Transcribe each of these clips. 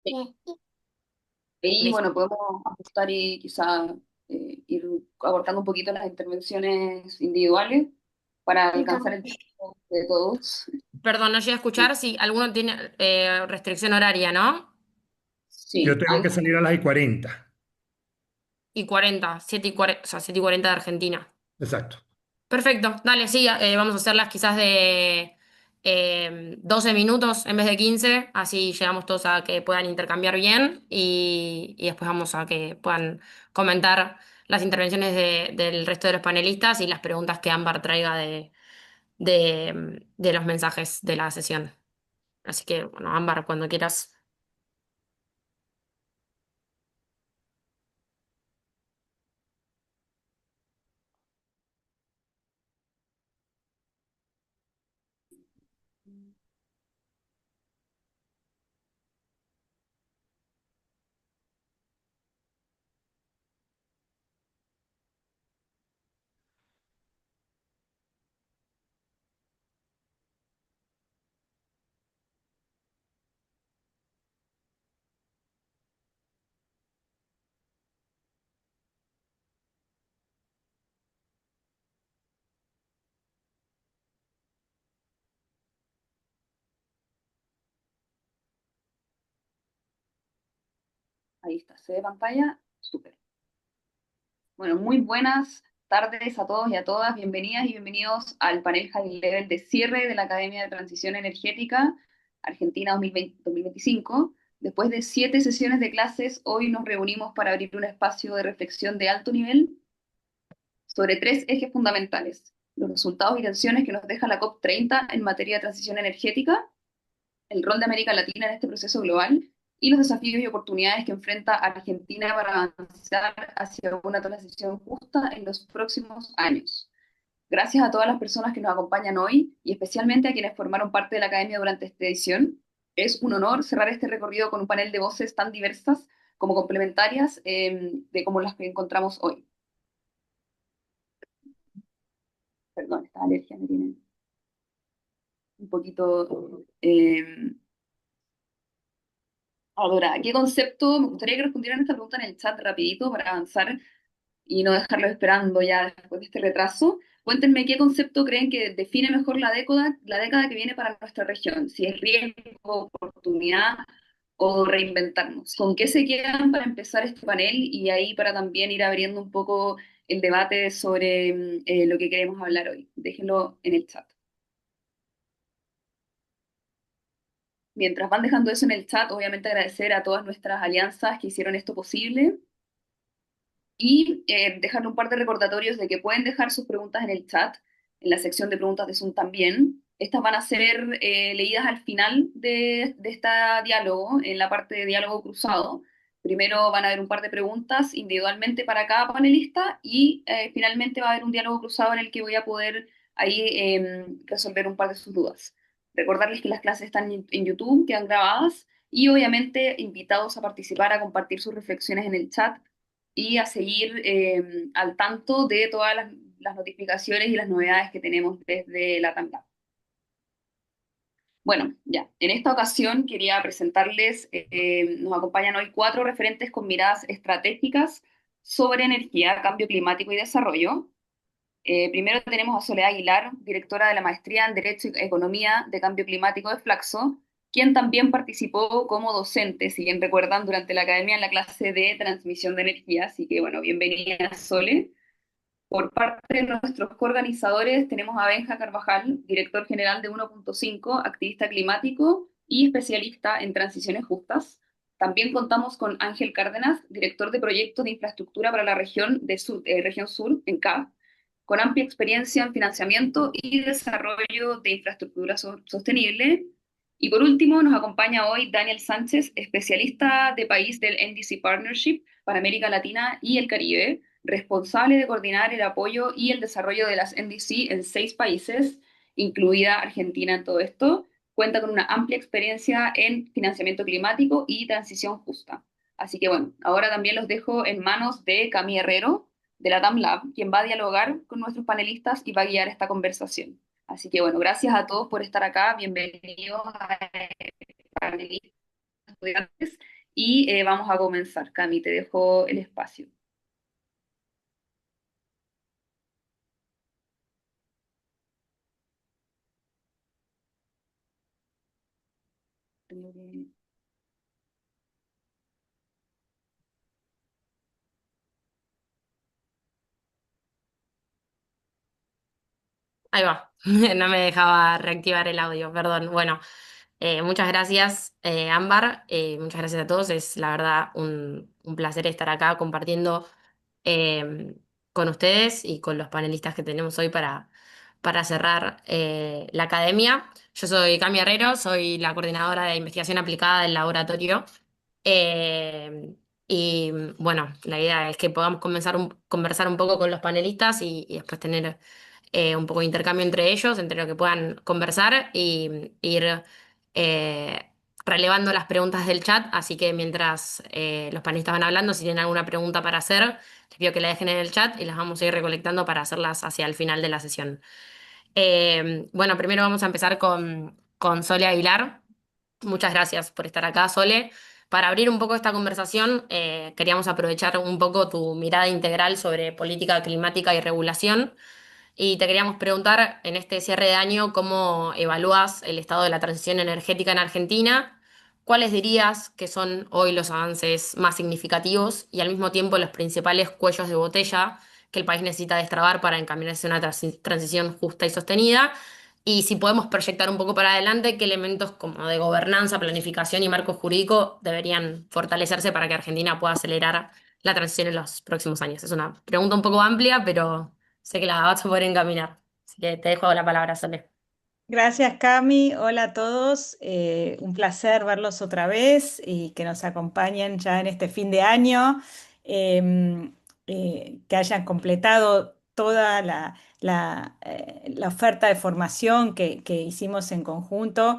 Ahí, Listo. bueno, podemos ajustar y quizá ir abortando un poquito las intervenciones individuales para alcanzar el tiempo de todos. Perdón, no llegué a escuchar si alguno tiene restricción horaria, ¿no? Sí, Yo tengo ahí que salir a las 40. Y 40, 7 y 40, o sea, 7 y 40 de Argentina. Exacto. Perfecto, dale, sí, vamos a hacerlas quizás de 12 minutos en vez de 15, así llegamos todos a que puedan intercambiar bien y después vamos a que puedan comentar las intervenciones del resto de los panelistas y las preguntas que Ámbar traiga de los mensajes de la sesión. Así que, bueno, Ámbar, cuando quieras. ahí está, se ve pantalla, súper. Bueno, muy buenas tardes a todos y a todas, bienvenidas y bienvenidos al panel High Level de cierre de la Academia de Transición Energética Argentina 2020-2025. Después de 7 sesiones de clases, hoy nos reunimos para abrir un espacio de reflexión de alto nivel sobre 3 ejes fundamentales: los resultados y tensiones que nos deja la COP30 en materia de transición energética, el rol de América Latina en este proceso global y los desafíos y oportunidades que enfrenta Argentina para avanzar hacia una transición justa en los próximos años. Gracias a todas las personas que nos acompañan hoy y especialmente a quienes formaron parte de la academia durante esta edición. Es un honor cerrar este recorrido con un panel de voces tan diversas como complementarias de como las que encontramos hoy. Perdón, esta alergia me tiene un poquito adorada. ¿Qué concepto? Me gustaría que respondieran esta pregunta en el chat rapidito para avanzar y no dejarlos esperando ya después de este retraso. Cuéntenme qué concepto creen que define mejor la década que viene para nuestra región, si es riesgo, oportunidad o reinventarnos. ¿Con qué se quedan para empezar este panel y ahí para también ir abriendo un poco el debate sobre lo que queremos hablar hoy? Déjenlo en el chat. Mientras van dejando eso en el chat, obviamente agradecer a todas nuestras alianzas que hicieron esto posible y dejarle un par de recordatorios de que pueden dejar sus preguntas en el chat, en la sección de preguntas de Zoom también. Estas van a ser leídas al final de este diálogo, en la parte de diálogo cruzado. Primero van a haber un par de preguntas individualmente para cada panelista y finalmente va a haber un diálogo cruzado en el que voy a poder ahí resolver un par de sus dudas. Recordarles que las clases están en YouTube, quedan grabadas y obviamente invitados a participar, a compartir sus reflexiones en el chat y a seguir al tanto de todas las notificaciones y las novedades que tenemos desde la TAMLab. Bueno, ya, en esta ocasión quería presentarles, nos acompañan hoy 4 referentes con miradas estratégicas sobre energía, cambio climático y desarrollo. Primero tenemos a Soledad Aguilar, directora de la Maestría en Derecho y Economía de Cambio Climático de Flaxo, quien también participó como docente, si bien recuerdan, durante la academia en la clase de transmisión de energía. Así que, bueno, bienvenida, Sole. Por parte de nuestros coorganizadores tenemos a Benja Carvajal, director general de 1.5, activista climático y especialista en transiciones justas. También contamos con Ángel Cárdenas, director de proyectos de infraestructura para la región sur, en CAP, con amplia experiencia en financiamiento y desarrollo de infraestructura sostenible. Y por último, nos acompaña hoy Daniel Sánchez, especialista de país del NDC Partnership para América Latina y el Caribe, responsable de coordinar el apoyo y el desarrollo de las NDC en 6 países, incluida Argentina en todo esto. Cuenta con una amplia experiencia en financiamiento climático y transición justa. Así que bueno, ahora también los dejo en manos de Cami Herrero, de la TAMLab, quien va a dialogar con nuestros panelistas y va a guiar esta conversación. Así que bueno, gracias a todos por estar acá. Bienvenidos a panelistas estudiantes y vamos a comenzar. Cami, te dejo el espacio. Tengo que- Ahí va. No me dejaba reactivar el audio, perdón. Bueno, muchas gracias, Ámbar. Muchas gracias a todos. Es la verdad un placer estar acá compartiendo eh, con ustedes y con los panelistas que tenemos hoy para cerrar la academia. Yo soy Cami Herrero, soy la coordinadora de investigación aplicada del laboratorio. Eh, y bueno, la idea es que podamos conversar un poco con los panelistas y después tener un poco de intercambio entre ellos, entre lo que puedan conversar y ir eh, relevando las preguntas del chat. Así que mientras los panelistas van hablando, si tienen alguna pregunta para hacer, les pido que la dejen en el chat y las vamos a ir recolectando para hacerlas hacia el final de la sesión. Bueno, primero vamos a empezar con Sole Aguilar. Muchas gracias por estar acá, Sole. Para abrir un poco esta conversación, queríamos aprovechar un poco tu mirada integral sobre política climática y regulación. Y te queríamos preguntar en este cierre de año cómo evalúas el estado de la transición energética en Argentina, cuáles dirías que son hoy los avances más significativos y al mismo tiempo los principales cuellos de botella que el país necesita destrabar para encaminarse a una transición justa y sostenida. Y si podemos proyectar un poco para adelante, qué elementos como de gobernanza, planificación y marco jurídico deberían fortalecerse para que Argentina pueda acelerar la transición en los próximos años. Es una pregunta un poco amplia, pero sé que la vas a poder encaminar. Así que te dejo la palabra, Sole. Gracias, Cami. Hola a todos. Un placer verlos otra vez y que nos acompañen ya en este fin de año. Em, que hayan completado toda la oferta de formación que hicimos en conjunto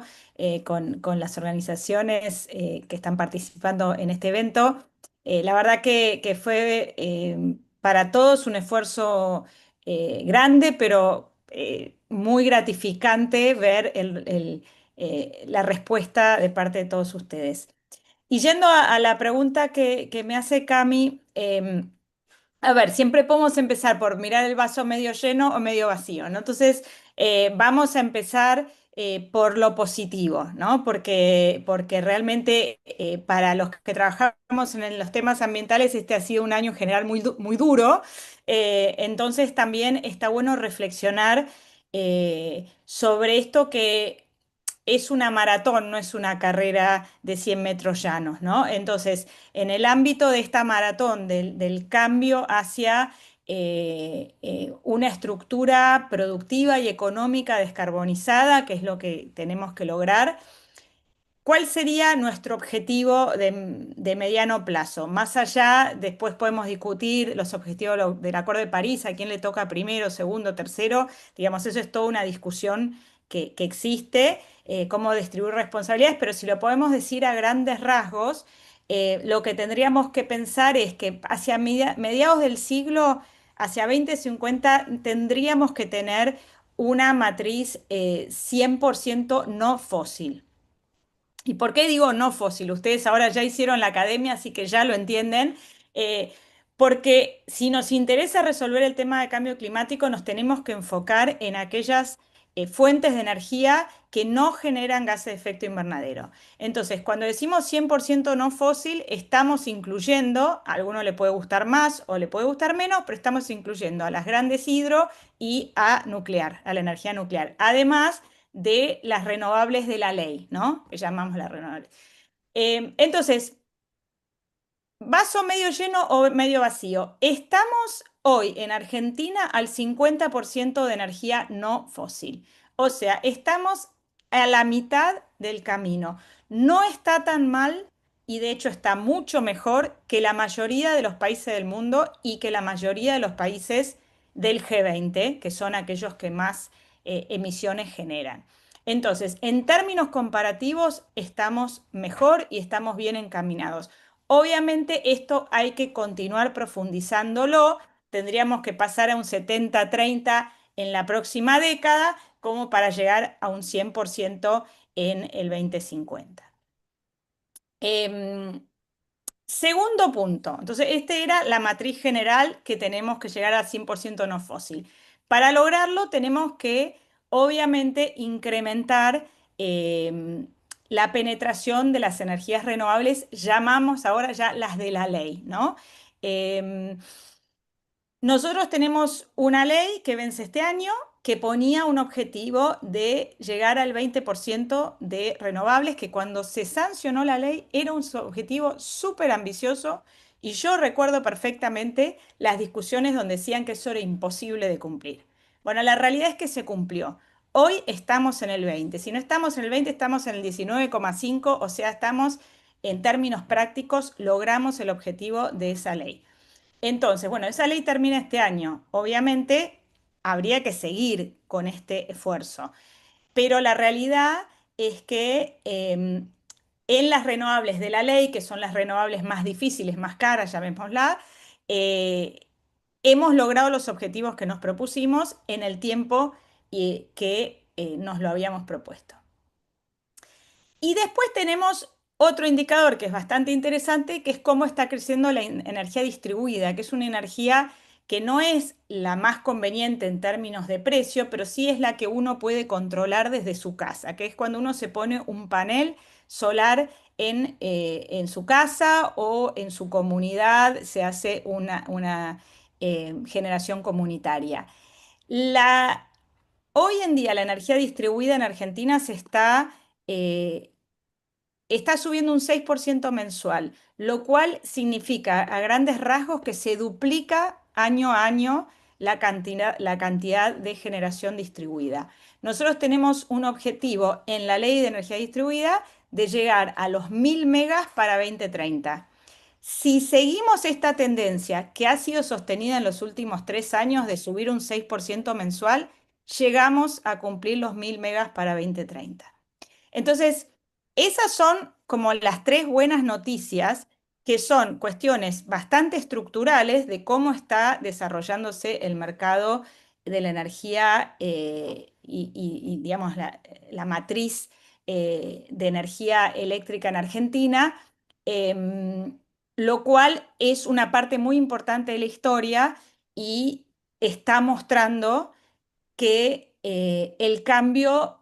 con las organizaciones que están participando en este evento. La verdad que fue para todos un esfuerzo grande, pero muy gratificante ver la respuesta de parte de todos ustedes. Y yendo a la pregunta que me hace Cami, a ver, siempre podemos empezar por mirar el vaso medio lleno o medio vacío, ¿no? Entonces, vamos a empezar por lo positivo, ¿no? Porque realmente para los que trabajamos en los temas ambientales, este ha sido un año en general muy duro. Entonces, también está bueno reflexionar sobre esto que es una maratón, no es una carrera de 100 metros llanos, ¿no? Entonces, en el ámbito de esta maratón, del cambio hacia una estructura productiva y económica descarbonizada, que es lo que tenemos que lograr, ¿cuál sería nuestro objetivo de mediano plazo? Más allá, después podemos discutir los objetivos del Acuerdo de París, a quién le toca primero, segundo, tercero. Digamos, eso es toda una discusión que existe, cómo distribuir responsabilidades, pero si lo podemos decir a grandes rasgos, lo que tendríamos que pensar es que hacia mediados del siglo, hacia 2050, tendríamos que tener una matriz 100% no fósil. ¿Y por qué digo no fósil? Ustedes ahora ya hicieron la academia, así que ya lo entienden. Eh, Porque si nos interesa resolver el tema de cambio climático, nos tenemos que enfocar en aquellas fuentes de energía que no generan gases de efecto invernadero. Entonces, cuando decimos 100% no fósil, estamos incluyendo, a alguno le puede gustar más o le puede gustar menos, pero estamos incluyendo a las grandes hidro y a nuclear, a la energía nuclear. Además de las renovables de la ley, ¿no? Que llamamos las renovables. Entonces, ¿vaso medio lleno o medio vacío? Estamos hoy en Argentina al 50% de energía no fósil. O sea, estamos a la mitad del camino. No está tan mal y de hecho está mucho mejor que la mayoría de los países del mundo y que la mayoría de los países del G20, que son aquellos que más emisiones generan. Entonces, en términos comparativos, estamos mejor y estamos bien encaminados. Obviamente esto hay que continuar profundizándolo, tendríamos que pasar a un 70-30 en la próxima década como para llegar a un 100% en el 2050. Em, Segundo punto. Entonces, esta era la matriz general que tenemos que llegar a 100% no fósil. Para lograrlo, tenemos que, obviamente, incrementar la penetración de las energías renovables, llamamos ahora ya las de la ley, ¿no? Em, Nosotros tenemos una ley que vence este año que ponía un objetivo de llegar al 20% de renovables, que cuando se sancionó la ley era un objetivo súper ambicioso y yo recuerdo perfectamente las discusiones donde decían que eso era imposible de cumplir. Bueno, la realidad es que se cumplió. Hoy estamos en el 20. Si no estamos en el 20, estamos en el 19,5, o sea, estamos en términos prácticos, logramos el objetivo de esa ley. Entonces, bueno, esa ley termina este año. Obviamente, habría que seguir con este esfuerzo, pero la realidad es que en las renovables de la ley, que son las renovables más difíciles, más caras, llamémosla, eh, hemos logrado los objetivos que nos propusimos en el tiempo que nos lo habíamos propuesto. Y después tenemos otro indicador que es bastante interesante, que es cómo está creciendo la energía distribuida, que es una energía que no es la más conveniente en términos de precio, pero sí es la que uno puede controlar desde su casa, que es cuando uno se pone un panel solar en su casa o en su comunidad, se hace una generación comunitaria. La, Hoy en día la energía distribuida en Argentina eh, está subiendo un 6% mensual, lo cual significa a grandes rasgos que se duplica año a año la cantidad de generación distribuida. Nosotros tenemos un objetivo en la ley de energía distribuida de llegar a los 1000 megas para 2030. Si seguimos esta tendencia que ha sido sostenida en los últimos 3 años de subir un 6% mensual, llegamos a cumplir los 1000 megas para 2030. Entonces, esas son como las tres buenas noticias, que son cuestiones bastante estructurales de cómo está desarrollándose el mercado de la energía digamos, la matriz de energía eléctrica en Argentina, em, lo cual es una parte muy importante de la historia y está mostrando que el cambio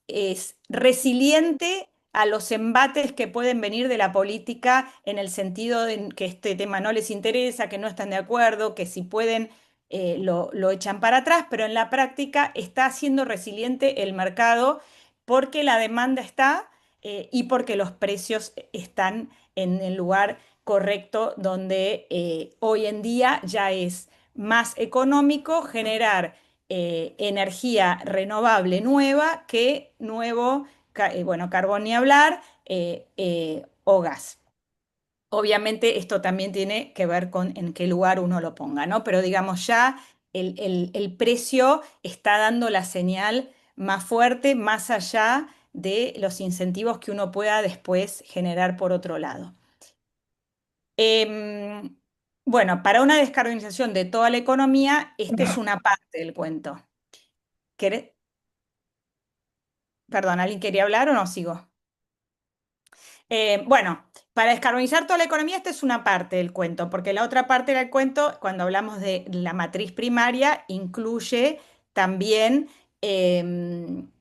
es resiliente a los embates que pueden venir de la política en el sentido de que este tema no les interesa, que no están de acuerdo, que si pueden lo echan para atrás, pero en la práctica está siendo resiliente el mercado porque la demanda está y porque los precios están en el lugar correcto donde hoy en día ya es más económico generar energía renovable nueva que nuevo, bueno, carbón ni hablar, o gas. Obviamente esto también tiene que ver con en qué lugar uno lo ponga, ¿no? Pero digamos ya el precio está dando la señal más fuerte, más allá de los incentivos que uno pueda después generar por otro lado. Em, bueno, para una descarbonización de toda la economía, esta es una parte del cuento. ¿Querés- Perdón, ¿alguien quería hablar o no sigo? Bueno, para descarbonizar toda la economía, esta es una parte del cuento, porque la otra parte del cuento, cuando hablamos de la matriz primaria, incluye también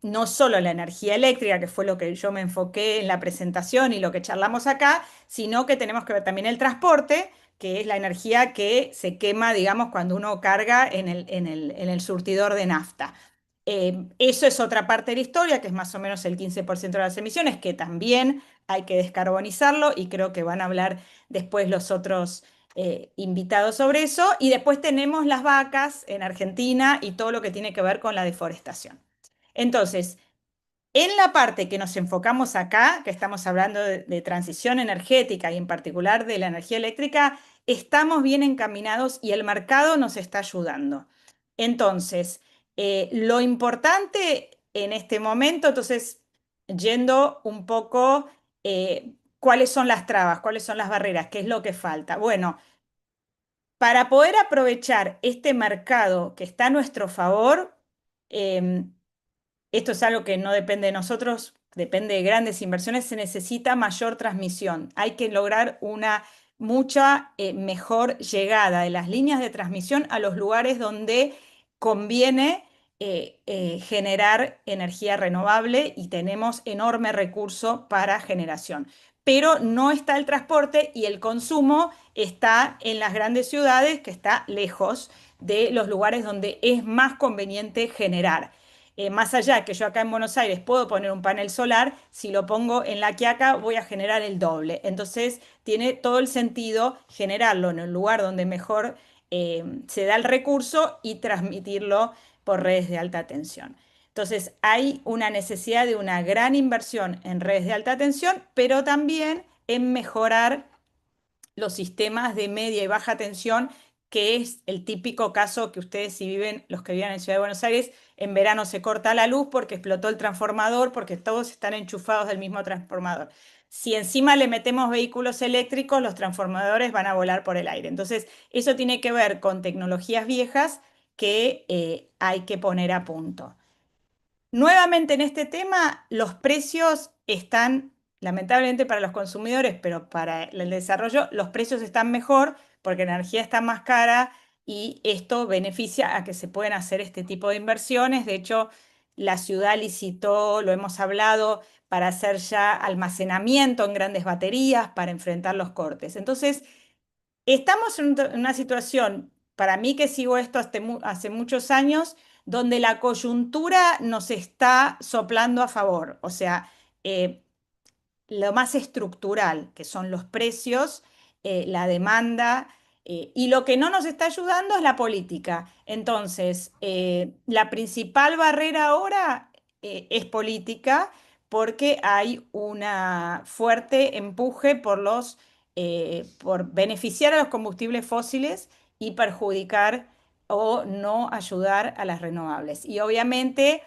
no solo la energía eléctrica, que fue lo que yo me enfoqué en la presentación y lo que charlamos acá, sino que tenemos que ver también el transporte, que es la energía que se quema, digamos, cuando uno carga en el surtidor de nafta. Eso es otra parte de la historia, que es más o menos el 15% de las emisiones, que también hay que descarbonizarlo y creo que van a hablar después los otros invitados sobre eso. Y después tenemos las vacas en Argentina y todo lo que tiene que ver con la deforestación. Entonces, en la parte que nos enfocamos acá, que estamos hablando de transición energética y en particular de la energía eléctrica, estamos bien encaminados y el mercado nos está ayudando. Entonces, lo importante en este momento, entonces, yendo un poco, ¿cuáles son las trabas? ¿Cuáles son las barreras? ¿Qué es lo que falta? Bueno, para poder aprovechar este mercado que está a nuestro favor, em, esto es algo que no depende de nosotros depende de grandes inversiones, se necesita mayor transmisión. Hay que lograr una mucha mejor llegada de las líneas de transmisión a los lugares donde conviene generar energía renovable y tenemos enorme recurso para generación. Pero no está el transporte y el consumo está en las grandes ciudades, que está lejos de los lugares donde es más conveniente generar. Más allá que yo acá en Buenos Aires puedo poner un panel solar, si lo pongo en La Quiaca voy a generar el doble. Entonces tiene todo el sentido generarlo en el lugar donde mejor se da el recurso y transmitirlo por redes de alta tensión. Entonces hay una necesidad de una gran inversión en redes de alta tensión, pero también en mejorar los sistemas de media y baja tensión, que es el típico caso que ustedes si viven, los que viven en Ciudad de Buenos Aires, en verano se corta la luz porque explotó el transformador, porque todos están enchufados del mismo transformador. Si encima le metemos vehículos eléctricos, los transformadores van a volar por el aire. Entonces, eso tiene que ver con tecnologías viejas que hay que poner a punto. Nuevamente en este tema, los precios están, lamentablemente para los consumidores, pero para el desarrollo, los precios están mejor porque la energía está más cara y esto beneficia a que se puedan hacer este tipo de inversiones. De hecho, la ciudad licitó, lo hemos hablado, para hacer ya almacenamiento en grandes baterías para enfrentar los cortes. Entonces, estamos en una situación, para mí que sigo esto hace muchos años, donde la coyuntura nos está soplando a favor. O sea, eh, lo más estructural, que son los precios, la demanda, y lo que no nos está ayudando es la política. Entonces, la principal barrera ahora es política porque hay una fuerte empuje por beneficiar a los combustibles fósiles y perjudicar o no ayudar a las renovables. Y obviamente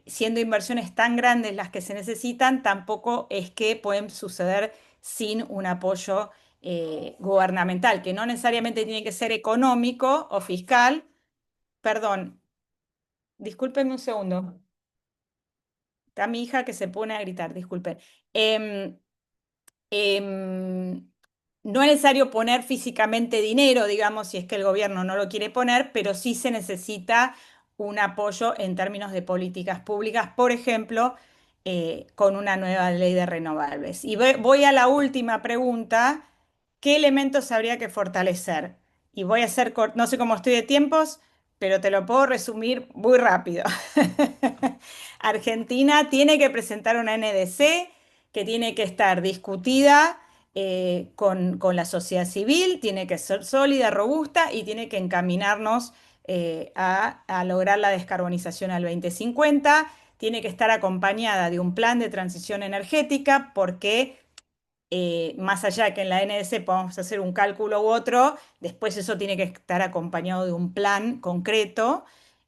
siendo inversiones tan grandes las que se necesitan, tampoco es que pueden suceder sin un apoyo gubernamental, que no necesariamente tiene que ser económico o fiscal. Perdón, discúlpenme un segundo. Está mi hija que se pone a gritar, disculpen. Em, em, no es necesario poner físicamente dinero, digamos, si es que el gobierno no lo quiere poner, pero sí se necesita un apoyo en términos de políticas públicas, por ejemplo, con una nueva ley de renovables. Y voy a la última pregunta, ¿qué elementos habría que fortalecer? Y voy a hacer, no sé cómo estoy de tiempos, pero te lo puedo resumir muy rápido. Argentina tiene que presentar una NDC que tiene que estar discutida con la sociedad civil, tiene que ser sólida, robusta y tiene que encaminarnos a lograr la descarbonización al 2050. Tiene que estar acompañada de un plan de transición energética porque más allá de que en la NDC podamos hacer un cálculo u otro, después eso tiene que estar acompañado de un plan concreto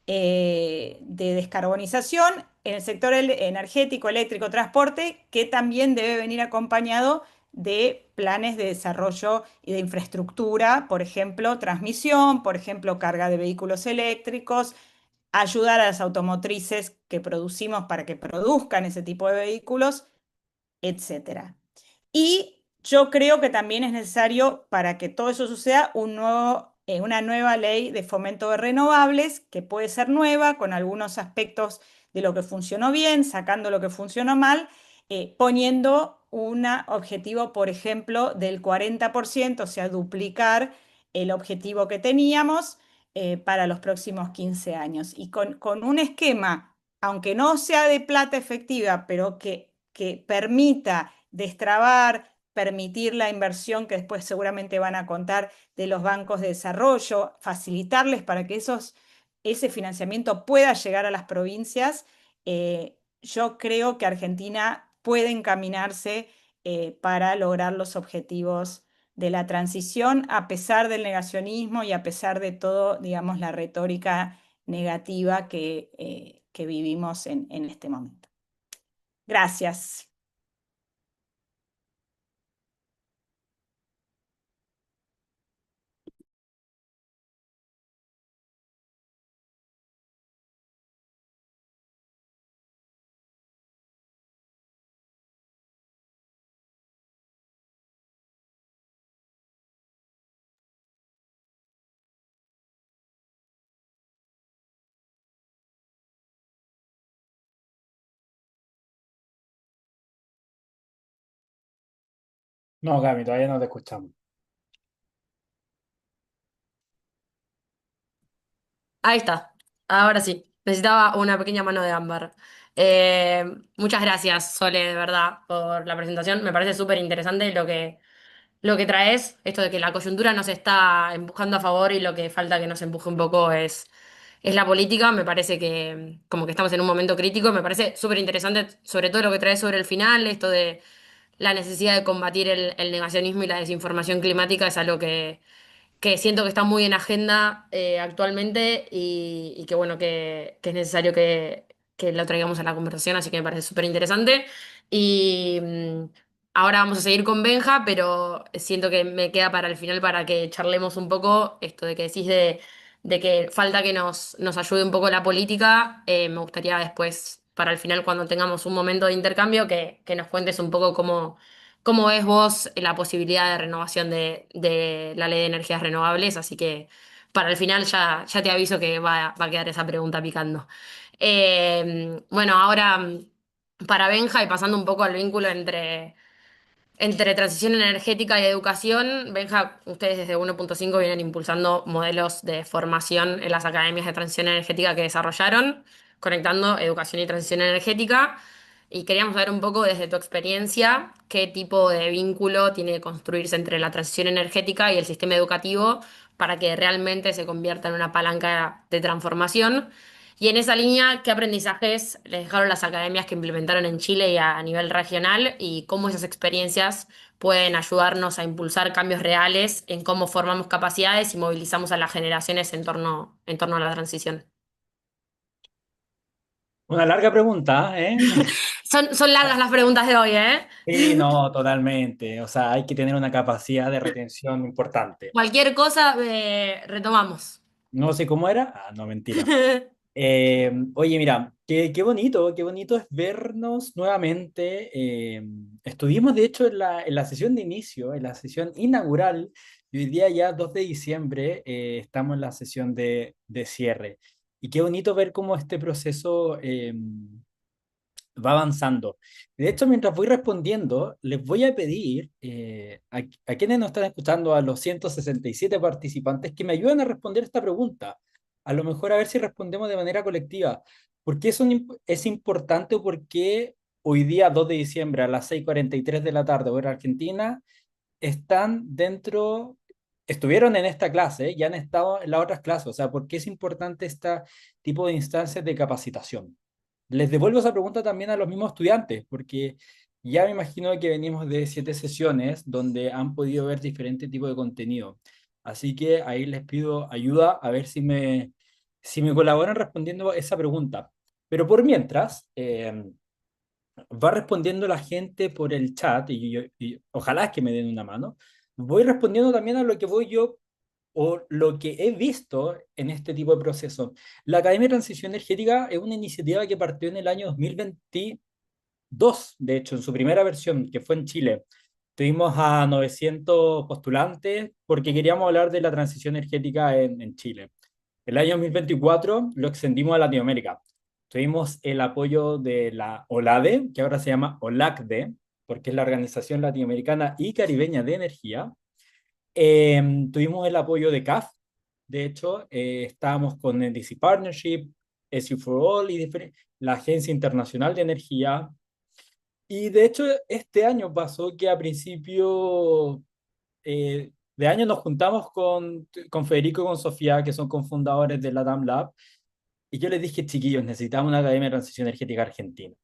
de descarbonización en el sector energético, eléctrico, transporte, que también debe venir acompañado de planes de desarrollo y de infraestructura, por ejemplo, transmisión, por ejemplo, carga de vehículos eléctricos, ayudar a las automotrices que producimos para que produzcan ese tipo de vehículos, etcétera. Y yo creo que también es necesario, para que todo eso suceda, una nueva ley de fomento de renovables, que puede ser nueva, con algunos aspectos de lo que funcionó bien, sacando lo que funcionó mal, poniendo un objetivo, por ejemplo, del 40%, o sea, duplicar el objetivo que teníamos para los próximos 15 años. Y con un esquema, aunque no sea de plata efectiva, pero que permita destrabar, permitir la inversión que después seguramente van a contar de los bancos de desarrollo, facilitarles para que ese financiamiento pueda llegar a las provincias. Yo creo que Argentina puede encaminarse para lograr los objetivos de la transición, a pesar del negacionismo y a pesar de todo, digamos, la retórica negativa que vivimos en este momento. Gracias. No, Cami, todavía no te escuchamos. Ahí está. Ahora sí. Necesitaba una pequeña mano de ámbar. Eh, Muchas gracias, Sole, de verdad, por la presentación. Me parece súper interesante lo que traes, esto de que la coyuntura nos está empujando a favor y lo que falta que nos empuje un poco es la política. Me parece que como que estamos en un momento crítico. Me parece súper interesante, sobre todo lo que traes sobre el final, esto de la necesidad de combatir el negacionismo y la desinformación climática es algo que siento que está muy en agenda actualmente y que bueno, que es necesario que lo traigamos a la conversación, así que me parece súper interesante. Y ahora vamos a seguir con Benja, pero siento que me queda para el final para que charlemos un poco esto de que decís de que falta que nos ayude un poco la política. Me gustaría después, para el final, cuando tengamos un momento de intercambio, que nos cuentes un poco cómo ves vos la posibilidad de renovación de la ley de energías renovables. Así que para el final ya te aviso que va a quedar esa pregunta picando. Bueno, ahora para Benja y pasando un poco al vínculo entre transición energética y educación, Benja, ustedes desde 1.5 vienen impulsando modelos de formación en las academias de transición energética que desarrollaron, conectando educación y transición energética. Y queríamos saber un poco desde tu experiencia qué tipo de vínculo tiene que construirse entre la transición energética y el sistema educativo para que realmente se convierta en una palanca de transformación. Y en esa línea, ¿qué aprendizajes les dejaron las academias que implementaron en Chile y a nivel regional y cómo esas experiencias pueden ayudarnos a impulsar cambios reales en cómo formamos capacidades y movilizamos a las generaciones en torno a la transición? Una larga pregunta, ¿eh? Son largas las preguntas de hoy, ¿eh? Sí, no, totalmente. O sea, hay que tener una capacidad de retención importante. Cualquier cosa, retomamos. No sé cómo era. Ah, no, mentira. Oye, mira, qué bonito es vernos nuevamente. Estuvimos, de hecho, en la sesión de inicio, en la sesión inaugural, y hoy día ya 2 de diciembre, estamos en la sesión de cierre. Y qué bonito ver cómo este proceso va avanzando. De hecho, mientras voy respondiendo, les voy a pedir a quienes nos están escuchando, a los 167 participantes, que me ayuden a responder esta pregunta. A lo mejor a ver si respondemos de manera colectiva. ¿Por qué es importante o por qué hoy día, 2 de diciembre, a las 6:43 de la tarde, hora Argentina, están dentro, estuvieron en esta clase y han estado en las otras clases? O sea, ¿por qué es importante este tipo de instancias de capacitación? Les devuelvo esa pregunta también a los mismos estudiantes, porque ya me imagino que venimos de 7 sesiones donde han podido ver diferentes tipos de contenido. Así que ahí les pido ayuda a ver si me colaboran respondiendo esa pregunta. Pero por mientras, va respondiendo la gente por el chat y ojalá es que me den una mano. Voy respondiendo también a lo que voy yo o lo que he visto en este tipo de procesos. La Academia de Transición Energética es una iniciativa que partió en el año 2022, de hecho, en su primera versión, que fue en Chile. Tuvimos a 900 postulantes porque queríamos hablar de la transición energética en Chile. El año 2024 lo extendimos a Latinoamérica. Tuvimos el apoyo de la OLADE, que ahora se llama OLACDE, porque es la Organización Latinoamericana y Caribeña de Energía. Tuvimos el apoyo de CAF. De hecho, estábamos con NDC Partnership, SU for All y la Agencia Internacional de Energía. Y de hecho, este año pasó que a principio de año nos juntamos con Federico y con Sofía, que son cofundadores de la DAM Lab, y yo les dije, chiquillos, necesitamos una Academia de Transición Energética Argentina.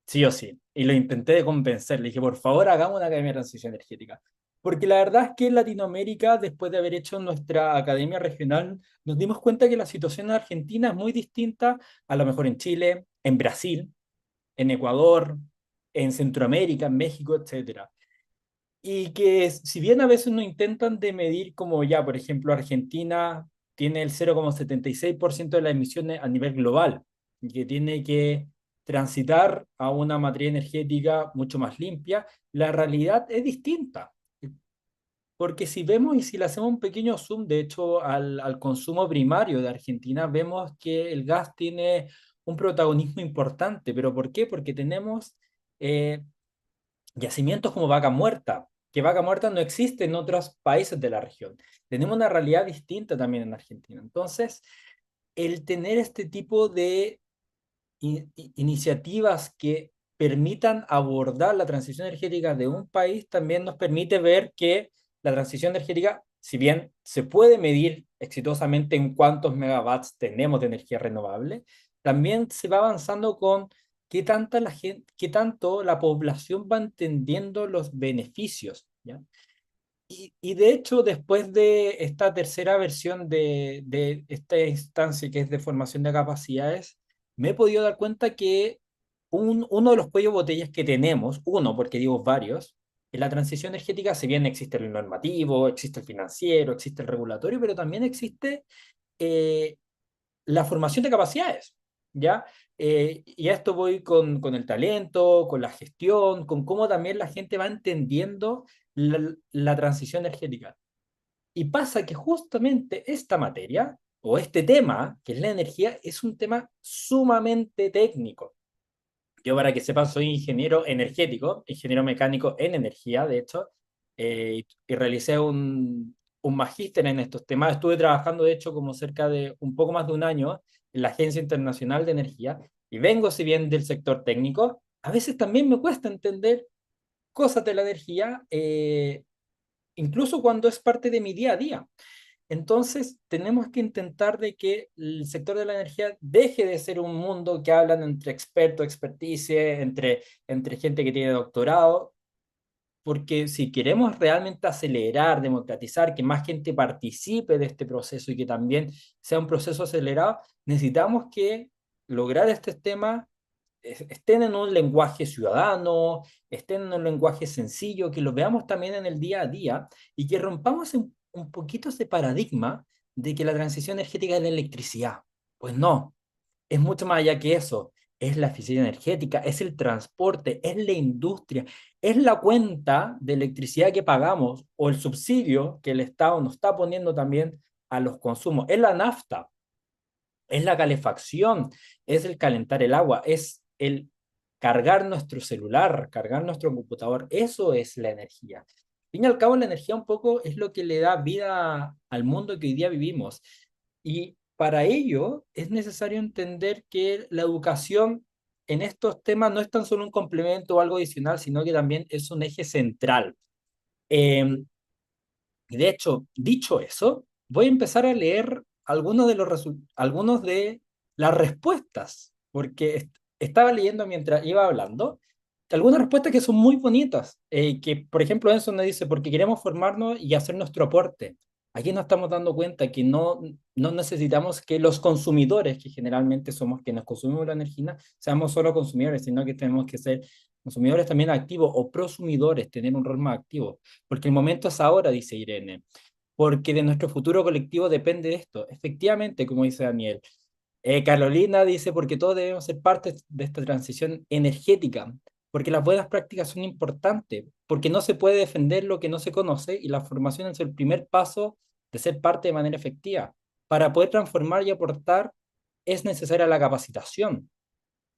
Sí o sí. Y lo intenté de convencer. Le dije, por favor, hagamos una Academia de Transición Energética. Porque la verdad es que en Latinoamérica, después de haber hecho nuestra academia regional, nos dimos cuenta que la situación en Argentina es muy distinta a lo mejor en Chile, en Brasil, en Ecuador, en Centroamérica, en México, etcétera. Y que si bien a veces no intentan de medir como ya, por ejemplo, Argentina tiene el 0,76% de las emisiones a nivel global y que tiene que transitar a una matriz energética mucho más limpia, la realidad es distinta. Porque si vemos y si le hacemos un pequeño zoom, de hecho, al consumo primario de Argentina, vemos que el gas tiene un protagonismo importante. ¿Pero por qué? Porque tenemos yacimientos como Vaca Muerta, que Vaca Muerta no existe en otros países de la región. Tenemos una realidad distinta también en Argentina. Entonces, el tener este tipo de iniciativas que permitan abordar la transición energética de un país también nos permite ver que la transición energética, si bien se puede medir exitosamente en cuántos megawatts tenemos de energía renovable, también se va avanzando con qué tanta la gente, qué tanto la población va entendiendo los beneficios, ¿ya? Y de hecho, después de esta tercera versión de esta instancia que es de formación de capacidades, me he podido dar cuenta que uno de los cuellos botellas que tenemos, uno, porque digo varios, en la transición energética, si bien existe el normativo, existe el financiero, existe el regulatorio, pero también existe eh, la formación de capacidades, ¿ya? Y a esto voy con el talento, con la gestión, con cómo también la gente va entendiendo la transición energética. Y pasa que justamente esta materia o este tema, que es la energía, es un tema sumamente técnico. Yo, para que sepan, soy ingeniero energético, ingeniero mecánico en energía, de hecho, y realicé un magíster en estos temas. Estuve trabajando, de hecho, como cerca de un poco más de un año en la Agencia Internacional de Energía, y vengo, si bien del sector técnico, a veces también me cuesta entender cosas de la energía, incluso cuando es parte de mi día a día. Entonces, tenemos que intentar de que el sector de la energía deje de ser un mundo que hablan entre expertos, experticia, entre gente que tiene doctorado, porque si queremos realmente acelerar, democratizar, que más gente participe de este proceso y que también sea un proceso acelerado, necesitamos que lograr este tema estén en un lenguaje ciudadano, estén en un lenguaje sencillo, que lo veamos también en el día a día y que rompamos un poquito ese paradigma de que la transición energética es la electricidad. Pues no, es mucho más allá que eso. Es la eficiencia energética, es el transporte, es la industria, es la cuenta de electricidad que pagamos o el subsidio que el Estado nos está poniendo también a los consumos. Es la nafta, es la calefacción, es el calentar el agua, es el cargar nuestro celular, cargar nuestro computador. Eso es la energía. Al fin y al cabo, la energía un poco es lo que le da vida al mundo que hoy día vivimos. Y para ello es necesario entender que la educación en estos temas no es tan solo un complemento o algo adicional, sino que también es un eje central. Eh, y de hecho, dicho eso, voy a empezar a leer algunos de las respuestas, porque estaba leyendo mientras iba hablando, algunas respuestas que son muy bonitas, que por ejemplo eso nos dice, porque queremos formarnos y hacer nuestro aporte. Aquí nos estamos dando cuenta que no necesitamos que los consumidores, que generalmente somos quienes consumimos la energía, seamos solo consumidores, sino que tenemos que ser consumidores también activos o prosumidores, tener un rol más activo. Porque el momento es ahora, dice Irene, porque de nuestro futuro colectivo depende esto. Efectivamente, como dice Daniel. Carolina dice, porque todos debemos ser parte de esta transición energética, porque las buenas prácticas son importantes, porque no se puede defender lo que no se conoce y la formación es el primer paso de ser parte de manera efectiva. Para poder transformar y aportar es necesaria la capacitación.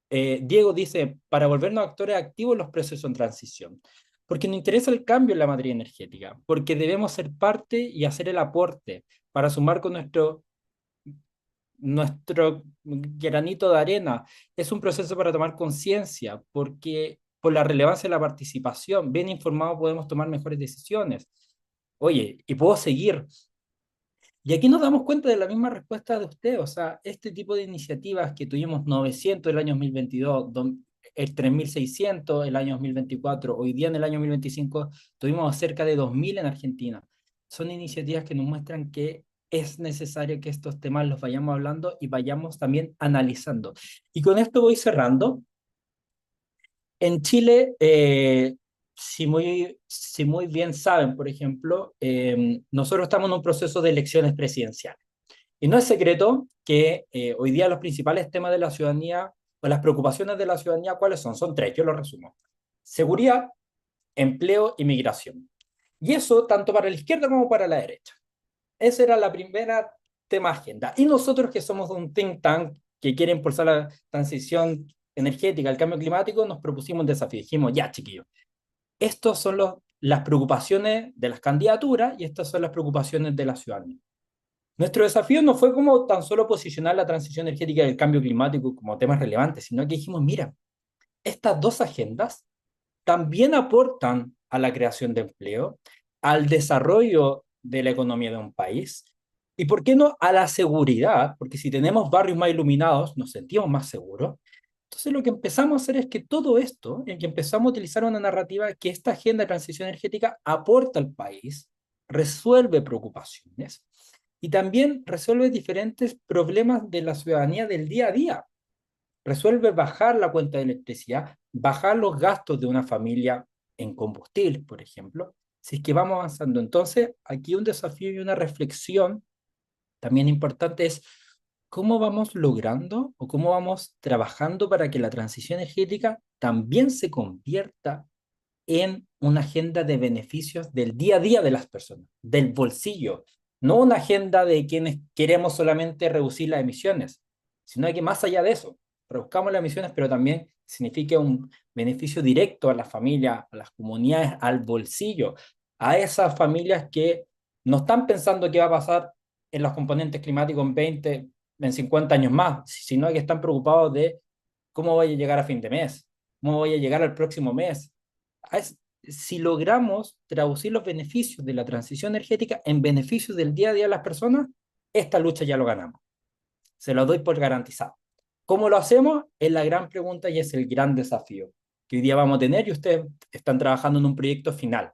Diego dice, para volvernos actores activos en los procesos en transición, porque nos interesa el cambio en la materia energética, porque debemos ser parte y hacer el aporte para sumar con nuestro granito de arena. Es un proceso para tomar conciencia, porque por la relevancia de la participación, bien informados podemos tomar mejores decisiones. Oye, y puedo seguir. Y aquí nos damos cuenta de la misma respuesta de usted, o sea, este tipo de iniciativas que tuvimos 900 el año 2022, el 3600 el año 2024, hoy día en el año 2025 tuvimos cerca de 2000 en Argentina. Son iniciativas que nos muestran que es necesario que estos temas los vayamos hablando y vayamos también analizando. Y con esto voy cerrando. En Chile, si muy bien saben, por ejemplo, nosotros estamos en un proceso de elecciones presidenciales. Y no es secreto que hoy día los principales temas de la ciudadanía o las preocupaciones de la ciudadanía, ¿cuáles son? Son tres, yo los resumo. Seguridad, empleo y migración. Y eso tanto para la izquierda como para la derecha. Esa era la primera tema agenda. Y nosotros que somos un think tank que quiere impulsar la transición energética, el cambio climático, nos propusimos un desafío. Dijimos, ya chiquillos, estos son las preocupaciones de las candidaturas y estas son las preocupaciones de la ciudadanía. Nuestro desafío no fue como tan solo posicionar la transición energética y el cambio climático como temas relevantes, sino que dijimos, mira, estas dos agendas también aportan a la creación de empleo, al desarrollo de la economía de un país y, ¿por qué no?, a la seguridad, porque si tenemos barrios más iluminados, nos sentimos más seguros. Entonces lo que empezamos a hacer es que todo esto, en que empezamos a utilizar una narrativa que esta agenda de transición energética aporta al país, resuelve preocupaciones y también resuelve diferentes problemas de la ciudadanía del día a día. Resuelve bajar la cuenta de electricidad, bajar los gastos de una familia en combustible, por ejemplo, si es que vamos avanzando. Entonces, aquí un desafío y una reflexión también importante es cómo vamos logrando o cómo vamos trabajando para que la transición energética también se convierta en una agenda de beneficios del día a día de las personas, del bolsillo, no una agenda de quienes queremos solamente reducir las emisiones, sino que más allá de eso, reduzcamos las emisiones, pero también significa un beneficio directo a las familias, a las comunidades, al bolsillo, a esas familias que no están pensando qué va a pasar en los componentes climáticos en 20, en 50 años más, sino que están preocupados de cómo voy a llegar a fin de mes, cómo voy a llegar al próximo mes. Si logramos traducir los beneficios de la transición energética en beneficios del día a día de las personas, esta lucha ya lo ganamos. Se lo doy por garantizado. ¿Cómo lo hacemos? Es la gran pregunta y es el gran desafío que hoy día vamos a tener y ustedes están trabajando en un proyecto final.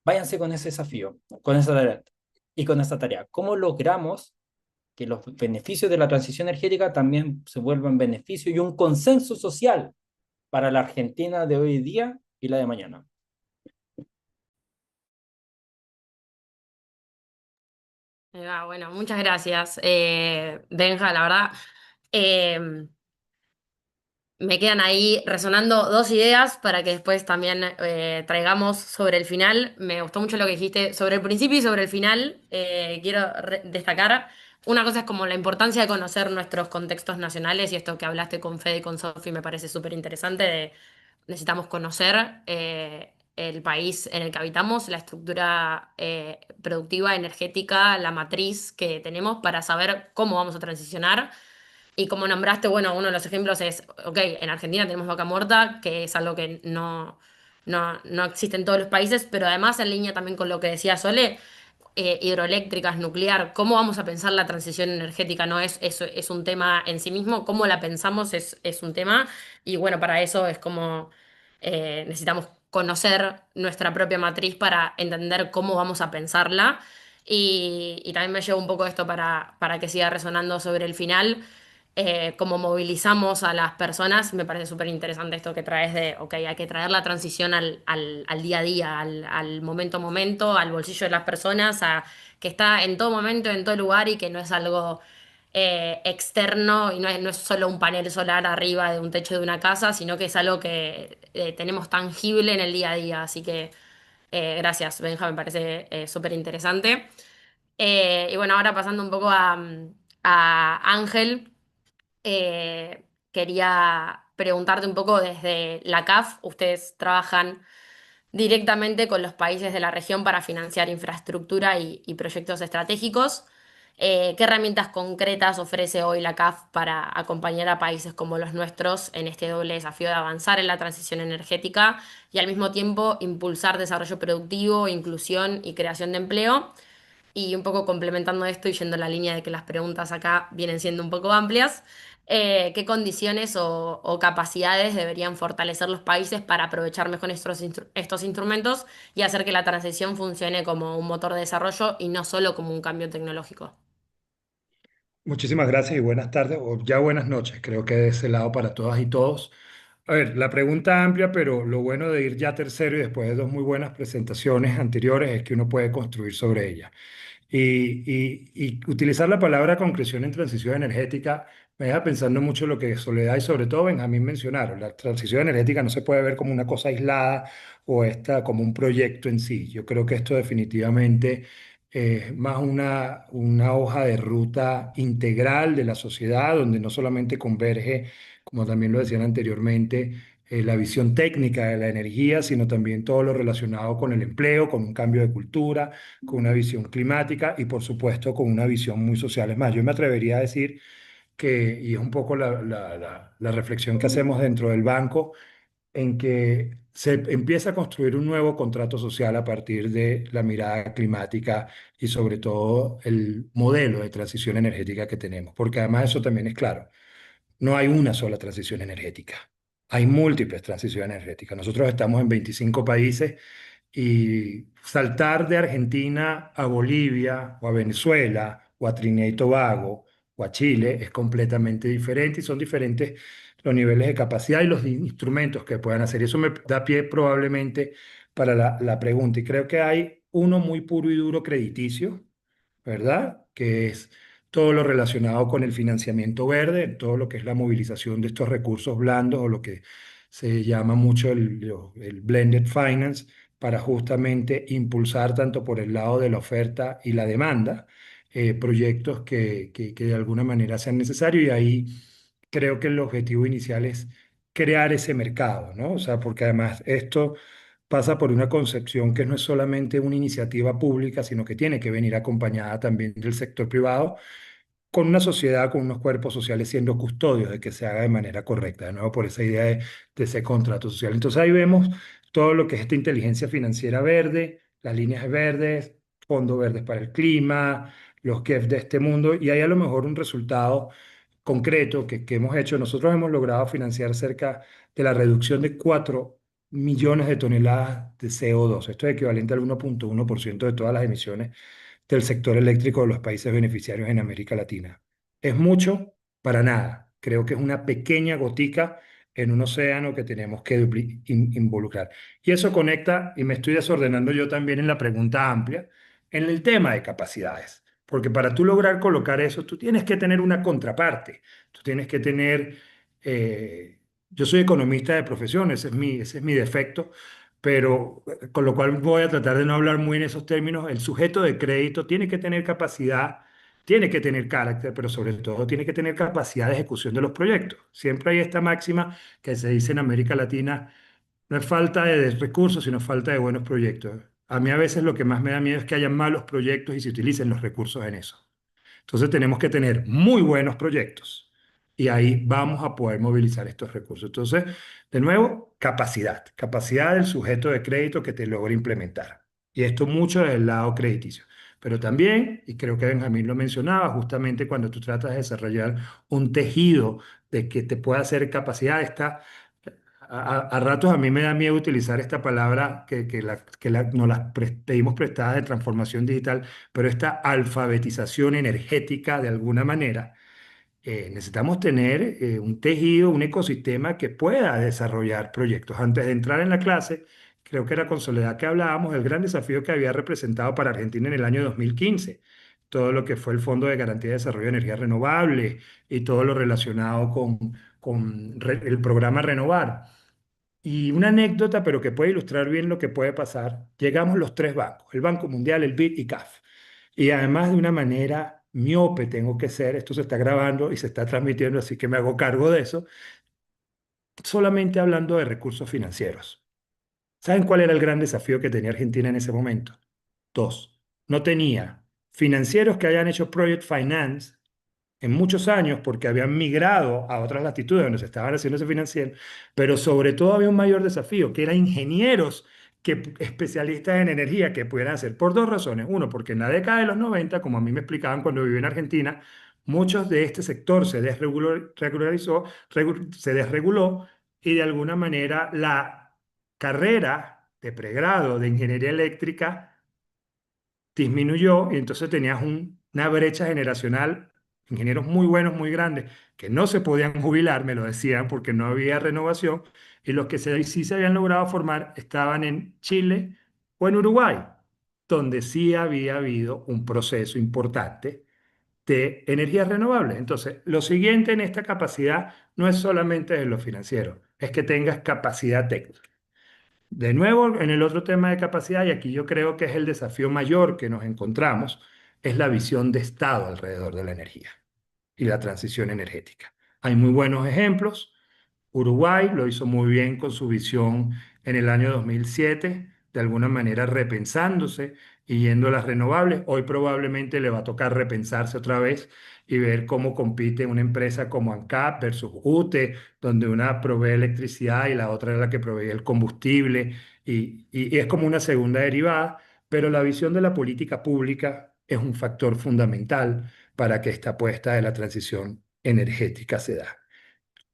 Váyanse con ese desafío, con esa tarea y con esa tarea. ¿Cómo logramos que los beneficios de la transición energética también se vuelvan beneficios y un consenso social para la Argentina de hoy día y la de mañana? Bueno, muchas gracias, Benja, la verdad. em, Me quedan ahí resonando dos ideas para que después también traigamos sobre el final. Me gustó mucho lo que dijiste sobre el principio y sobre el final. Quiero destacar, una cosa es como la importancia de conocer nuestros contextos nacionales y esto que hablaste con Fede y con Sofi me parece súper interesante. Necesitamos conocer el país en el que habitamos, la estructura productiva, energética, la matriz que tenemos para saber cómo vamos a transicionar. Y como nombraste, bueno, uno de los ejemplos es, ok, en Argentina tenemos vaca muerta, que es algo que no existe en todos los países, pero además en línea también con lo que decía Sole, hidroeléctricas, nuclear, ¿cómo vamos a pensar la transición energética? No es un tema en sí mismo, cómo la pensamos es un tema, y bueno, para eso es como necesitamos conocer nuestra propia matriz para entender cómo vamos a pensarla. Y también me llevo un poco esto para que siga resonando sobre el final cómo movilizamos a las personas, me parece súper interesante esto que traes de, ok, hay que traer la transición al día a día, al momento a momento, al bolsillo de las personas, que está en todo momento, en todo lugar y que no es algo externo y no es solo un panel solar arriba de un techo de una casa, sino que es algo que tenemos tangible en el día a día. Así que gracias, Benja, me parece súper interesante. Y bueno, ahora pasando un poco a Ángel. Quería preguntarte un poco desde la CAF, ustedes trabajan directamente con los países de la región para financiar infraestructura y proyectos estratégicos. ¿Qué herramientas concretas ofrece hoy la CAF para acompañar a países como los nuestros en este doble desafío de avanzar en la transición energética y al mismo tiempo impulsar desarrollo productivo, inclusión y creación de empleo? Y un poco complementando esto y yendo en la línea de que las preguntas acá vienen siendo un poco amplias, ¿qué condiciones o capacidades deberían fortalecer los países para aprovechar mejor estos instrumentos y hacer que la transición funcione como un motor de desarrollo y no solo como un cambio tecnológico? Muchísimas gracias y buenas tardes o ya buenas noches. Creo que de ese lado para todas y todos. A ver, la pregunta amplia, pero lo bueno de ir ya tercero y después de dos muy buenas presentaciones anteriores es que uno puede construir sobre ella. Y utilizar la palabra concreción en transición energética me deja pensando mucho en lo que Soledad y sobre todo Benjamín mencionaron. La transición energética no se puede ver como una cosa aislada o esta como un proyecto en sí. Yo creo que esto definitivamente es más una hoja de ruta integral de la sociedad donde no solamente converge, como también lo decían anteriormente, la visión técnica de la energía, sino también todo lo relacionado con el empleo, con un cambio de cultura, con una visión climática y por supuesto con una visión muy social. Es más, yo me atrevería a decir que, y es un poco la reflexión que hacemos dentro del banco, en que se empieza a construir un nuevo contrato social a partir de la mirada climática y sobre todo el modelo de transición energética que tenemos, porque además eso también es claro, no hay una sola transición energética, hay múltiples transiciones energéticas. Nosotros estamos en 25 países y saltar de Argentina a Bolivia o a Venezuela o a Trinidad y Tobago o a Chile es completamente diferente y son diferentes los niveles de capacidad y los instrumentos que puedan hacer. Y eso me da pie probablemente para la pregunta. Y creo que hay uno muy puro y duro crediticio, ¿verdad? Que es todo lo relacionado con el financiamiento verde, todo lo que es la movilización de estos recursos blandos o lo que se llama mucho el blended finance para justamente impulsar tanto por el lado de la oferta y la demanda proyectos que de alguna manera sean necesarios y ahí creo que el objetivo inicial es crear ese mercado, ¿no? O sea, porque además esto pasa por una concepción que no es solamente una iniciativa pública, sino que tiene que venir acompañada también del sector privado, con una sociedad, con unos cuerpos sociales siendo custodios de que se haga de manera correcta, de nuevo por esa idea de ese contrato social. Entonces ahí vemos todo lo que es esta inteligencia financiera verde, las líneas verdes, fondos verdes para el clima, los KEF de este mundo, y hay a lo mejor un resultado concreto que hemos hecho. Nosotros hemos logrado financiar cerca de la reducción de 4 millones de toneladas de CO2. Esto es equivalente al 1,1% de todas las emisiones del sector eléctrico de los países beneficiarios en América Latina. ¿Es mucho? Para nada. Creo que es una pequeña gotica en un océano que tenemos que involucrar. Y eso conecta, y me estoy desordenando yo también en la pregunta amplia, en el tema de capacidades. Porque para tú lograr colocar eso, tú tienes que tener una contraparte. Tú tienes que tener... yo soy economista de profesión, ese es mi defecto, pero con lo cual voy a tratar de no hablar muy en esos términos. El sujeto de crédito tiene que tener capacidad, tiene que tener carácter, pero sobre todo tiene que tener capacidad de ejecución de los proyectos. Siempre hay esta máxima que se dice en América Latina, no es falta de recursos, sino falta de buenos proyectos. A mí a veces lo que más me da miedo es que haya malos proyectos y se utilicen los recursos en eso. Entonces tenemos que tener muy buenos proyectos y ahí vamos a poder movilizar estos recursos. Entonces, de nuevo, capacidad del sujeto de crédito que te logre implementar. Y esto mucho del lado crediticio. Pero también, y creo que Benjamín lo mencionaba, justamente cuando tú tratas de desarrollar un tejido de que te pueda hacer capacidad, a ratos a mí me da miedo utilizar esta palabra nos la pedimos prestada de transformación digital, pero esta alfabetización energética de alguna manera, necesitamos tener un tejido, un ecosistema que pueda desarrollar proyectos. Antes de entrar en la clase, creo que era con Soledad que hablábamos del gran desafío que había representado para Argentina en el año 2015, todo lo que fue el Fondo de Garantía de Desarrollo de Energía Renovable y todo lo relacionado con el programa Renovar. Y una anécdota, pero que puede ilustrar bien lo que puede pasar. Llegamos los tres bancos, el Banco Mundial, el BID y CAF. Y además de una manera miope tengo que ser, esto se está grabando y se está transmitiendo, así que me hago cargo de eso, solamente hablando de recursos financieros. ¿Saben cuál era el gran desafío que tenía Argentina en ese momento? Dos, no tenía financieros que hayan hecho project finance en muchos años porque habían migrado a otras latitudes donde se estaban haciendo ese financiero, pero sobre todo había un mayor desafío, que eran ingenieros especialistas en energía que pudieran hacer por dos razones. Uno, porque en la década de los 90, como a mí me explicaban cuando viví en Argentina, muchos de este sector se desreguló y de alguna manera la carrera de pregrado de ingeniería eléctrica disminuyó y entonces tenías una brecha generacional, ingenieros muy buenos, muy grandes, que no se podían jubilar, me lo decían, porque no había renovación, y los que sí se habían logrado formar estaban en Chile o en Uruguay, donde sí había habido un proceso importante de energías renovables. Entonces, lo siguiente en esta capacidad no es solamente de lo financiero, es que tengas capacidad técnica. De nuevo, en el otro tema de capacidad, y aquí yo creo que es el desafío mayor que nos encontramos, es la visión de Estado alrededor de la energía y la transición energética. Hay muy buenos ejemplos, Uruguay lo hizo muy bien con su visión en el año 2007, de alguna manera repensándose y yendo a las renovables. Hoy probablemente le va a tocar repensarse otra vez y ver cómo compite una empresa como ANCAP versus UTE, donde una provee electricidad y la otra es la que provee el combustible, y es como una segunda derivada, pero la visión de la política pública es un factor fundamental para que esta apuesta de la transición energética se da.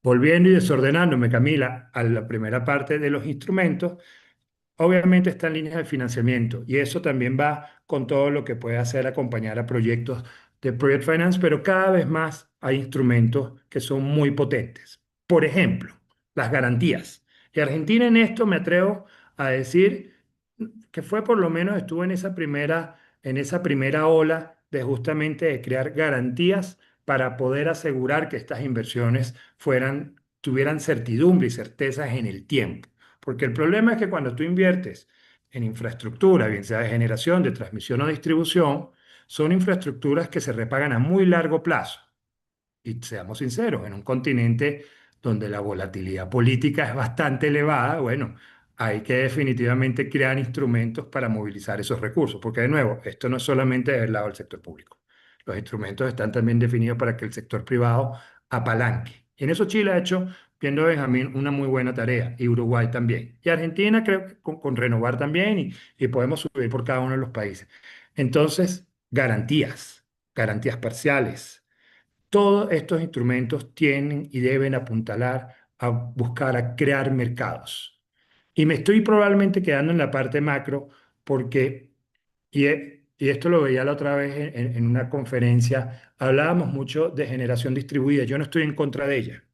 Volviendo y desordenándome, Camila, a la primera parte de los instrumentos, obviamente están líneas de financiamiento y eso también va con todo lo que puede hacer acompañar a proyectos de Project Finance, pero cada vez más hay instrumentos que son muy potentes. Por ejemplo, las garantías. Y Argentina en esto me atrevo a decir que fue por lo menos estuvo en esa primera ola de justamente de crear garantías para poder asegurar que estas inversiones tuvieran certidumbre y certezas en el tiempo. Porque el problema es que cuando tú inviertes en infraestructura, bien sea de generación, de transmisión o distribución, son infraestructuras que se repagan a muy largo plazo. Y seamos sinceros, en un continente donde la volatilidad política es bastante elevada, bueno, hay que definitivamente crear instrumentos para movilizar esos recursos, porque de nuevo, esto no es solamente del lado del sector público. Los instrumentos están también definidos para que el sector privado apalanque. Y en eso Chile ha hecho, viendo Benjamín, una muy buena tarea, y Uruguay también. Y Argentina creo que con renovar también, y podemos subir por cada uno de los países. Entonces, garantías parciales. Todos estos instrumentos tienen y deben apuntalar a buscar a crear mercados. Y me estoy probablemente quedando en la parte macro porque, y esto lo veía la otra vez en una conferencia, hablábamos mucho de generación distribuida. Yo no estoy en contra de ella,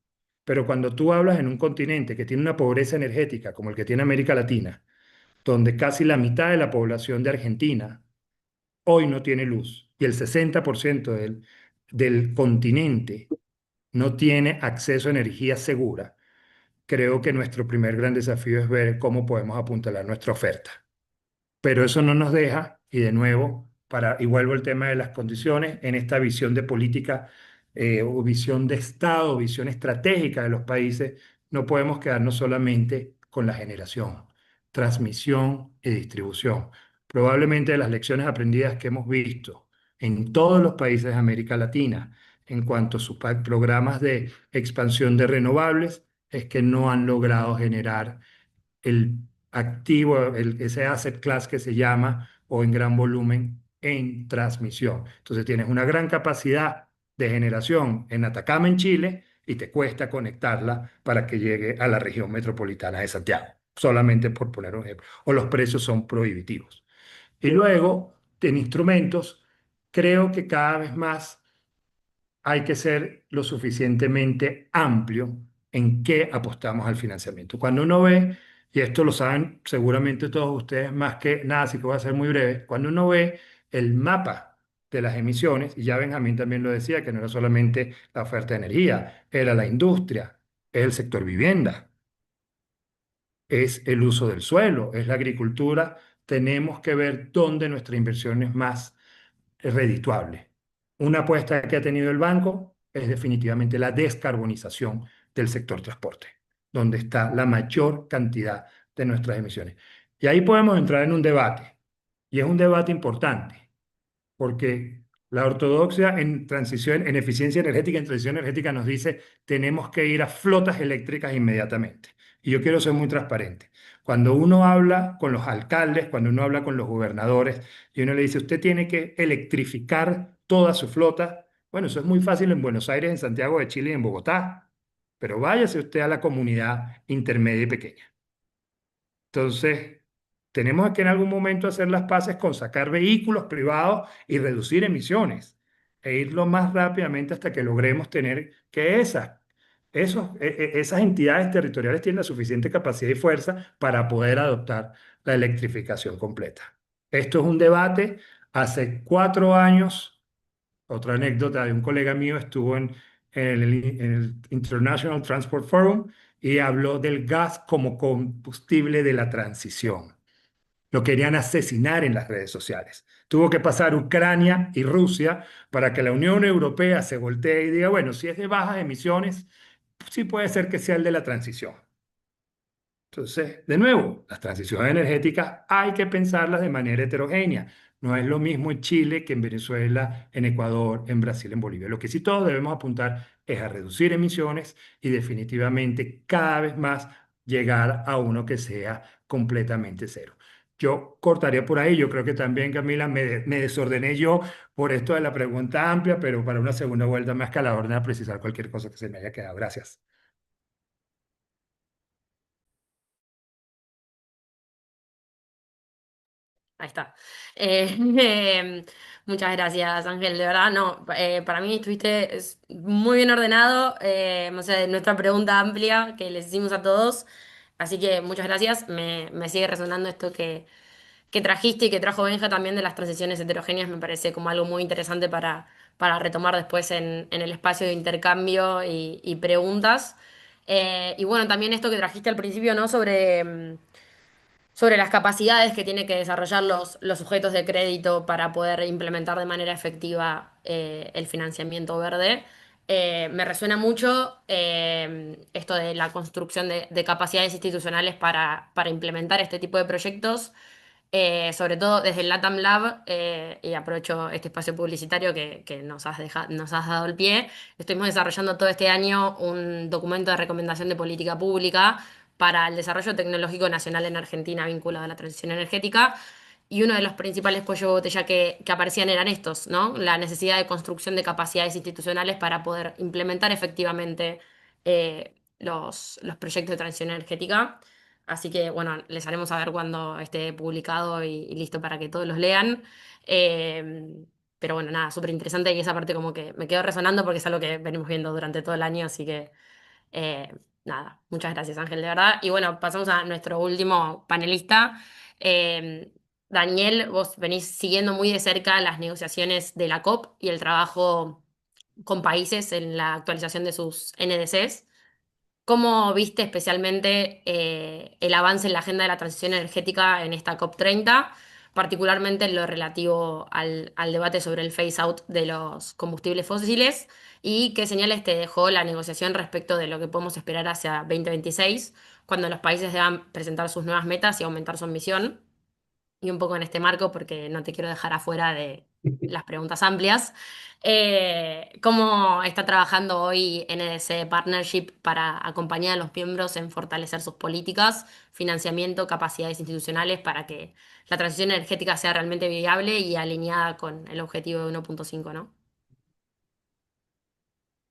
pero cuando tú hablas en un continente que tiene una pobreza energética como el que tiene América Latina, donde casi la mitad de la población de Argentina hoy no tiene luz y el 60% del continente no tiene acceso a energía segura, creo que nuestro primer gran desafío es ver cómo podemos apuntalar nuestra oferta. Pero eso no nos deja, y de nuevo, y vuelvo al tema de las condiciones, en esta visión de política o visión de Estado, visión estratégica de los países, no podemos quedarnos solamente con la generación, transmisión y distribución. Probablemente de las lecciones aprendidas que hemos visto en todos los países de América Latina en cuanto a sus programas de expansión de renovables, es que no han logrado generar el activo, ese asset class que se llama, o en gran volumen en transmisión. Entonces tienes una gran capacidad de generación en Atacama, en Chile, y te cuesta conectarla para que llegue a la región metropolitana de Santiago, solamente por poner un ejemplo. O los precios son prohibitivos. Y luego, en instrumentos, creo que cada vez más hay que ser lo suficientemente amplio en qué apostamos al financiamiento. Cuando uno ve, y esto lo saben seguramente todos ustedes más que nada, así que voy a ser muy breve, cuando uno ve el mapa de las emisiones, y ya Benjamín también lo decía, que no era solamente la oferta de energía, era la industria, es el sector vivienda, es el uso del suelo, es la agricultura, tenemos que ver dónde nuestra inversión es más redituable. Una apuesta que ha tenido el banco es definitivamente la descarbonización del sector transporte, donde está la mayor cantidad de nuestras emisiones. Y ahí podemos entrar en un debate, y es un debate importante, porque la ortodoxia en transición, en eficiencia energética, en transición energética nos dice tenemos que ir a flotas eléctricas inmediatamente. Y yo quiero ser muy transparente. Cuando uno habla con los alcaldes, cuando uno habla con los gobernadores y uno le dice usted tiene que electrificar toda su flota, bueno, eso es muy fácil en Buenos Aires, en Santiago de Chile y en Bogotá, pero váyase usted a la comunidad intermedia y pequeña. Entonces, tenemos que en algún momento hacer las paces con sacar vehículos privados y reducir emisiones e ir lo más rápidamente hasta que logremos tener que esas entidades territoriales tienen la suficiente capacidad y fuerza para poder adoptar la electrificación completa. Esto es un debate. Hace 4 años, otra anécdota de un colega mío estuvo en el International Transport Forum y habló del gas como combustible de la transición. Lo querían asesinar en las redes sociales. Tuvo que pasar Ucrania y Rusia para que la Unión Europea se voltee y diga, bueno, si es de bajas emisiones, sí puede ser que sea el de la transición. Entonces, de nuevo, las transiciones energéticas hay que pensarlas de manera heterogénea. No es lo mismo en Chile que en Venezuela, en Ecuador, en Brasil, en Bolivia. Lo que sí todos debemos apuntar es a reducir emisiones y definitivamente cada vez más llegar a uno que sea completamente cero. Yo cortaría por ahí. Yo creo que también, Camila, me desordené yo por esto de la pregunta amplia, pero para una segunda vuelta más que a la orden a precisar cualquier cosa que se me haya quedado. Gracias. Ahí está. Muchas gracias, Ángel. De verdad, no, para mí estuviste muy bien ordenado, o sea, nuestra pregunta amplia que les hicimos a todos. Así que muchas gracias. Me sigue resonando esto que trajiste y que trajo Benja también de las transiciones heterogéneas. Me parece como algo muy interesante para retomar después en el espacio de intercambio y preguntas. Y bueno, también esto que trajiste al principio, ¿no? Sobre las capacidades que tienen que desarrollar los sujetos de crédito para poder implementar de manera efectiva el financiamiento verde. Me resuena mucho esto de la construcción de capacidades institucionales para implementar este tipo de proyectos, sobre todo desde el LATAM Lab, y aprovecho este espacio publicitario que nos has dado el pie. Estuvimos desarrollando todo este año un documento de recomendación de política pública para el desarrollo tecnológico nacional en Argentina vinculado a la transición energética. Y uno de los principales cuellos de botella que aparecían eran estos, ¿no? La necesidad de construcción de capacidades institucionales para poder implementar efectivamente los proyectos de transición energética. Así que, bueno, les haremos saber cuando esté publicado y listo para que todos los lean. Pero bueno, nada, súper interesante y esa parte como que me quedó resonando porque es algo que venimos viendo durante todo el año, así que eh, nada, muchas gracias Ángel, de verdad. Y bueno, pasamos a nuestro último panelista. Eh, Daniel, vos venís siguiendo muy de cerca las negociaciones de la COP y el trabajo con países en la actualización de sus NDCs. ¿Cómo viste especialmente el avance en la agenda de la transición energética en esta COP30, particularmente en lo relativo al debate sobre el phase out de los combustibles fósiles? ¿Y qué señales te dejó la negociación respecto de lo que podemos esperar hacia 2026, cuando los países deban presentar sus nuevas metas y aumentar su ambición? Y un poco en este marco, porque no te quiero dejar afuera de las preguntas amplias. ¿Cómo está trabajando hoy NDC Partnership para acompañar a los miembros en fortalecer sus políticas, financiamiento, capacidades institucionales para que la transición energética sea realmente viable y alineada con el objetivo de 1.5, ¿no?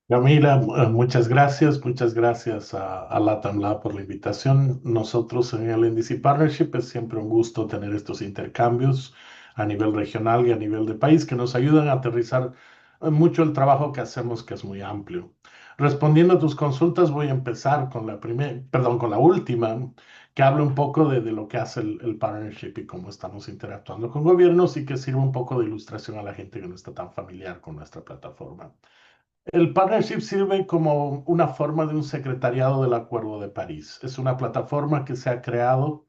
Camila, muchas gracias a LATAM Lab por la invitación. Nosotros en el NDC Partnership es siempre un gusto tener estos intercambios a nivel regional y a nivel de país que nos ayudan a aterrizar mucho el trabajo que hacemos, que es muy amplio. Respondiendo a tus consultas, voy a empezar con con la última, que habla un poco de lo que hace el partnership y cómo estamos interactuando con gobiernos y que sirve un poco de ilustración a la gente que no está tan familiar con nuestra plataforma. El partnership sirve como una forma de un secretariado del Acuerdo de París. Es una plataforma que se ha creado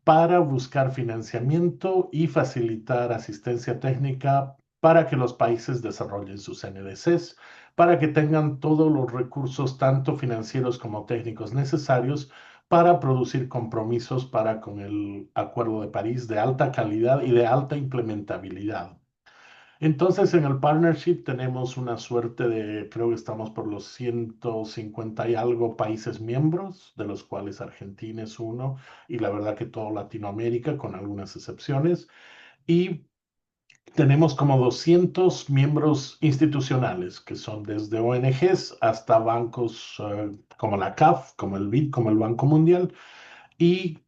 para buscar financiamiento y facilitar asistencia técnica para que los países desarrollen sus NDCs, para que tengan todos los recursos, tanto financieros como técnicos necesarios para producir compromisos para con el Acuerdo de París de alta calidad y de alta implementabilidad. Entonces, en el partnership tenemos una suerte de, creo que estamos por los 150 y algo países miembros, de los cuales Argentina es uno, y la verdad que todo Latinoamérica, con algunas excepciones. Y tenemos como 200 miembros institucionales, que son desde ONGs hasta bancos como la CAF, como el BID, como el Banco Mundial y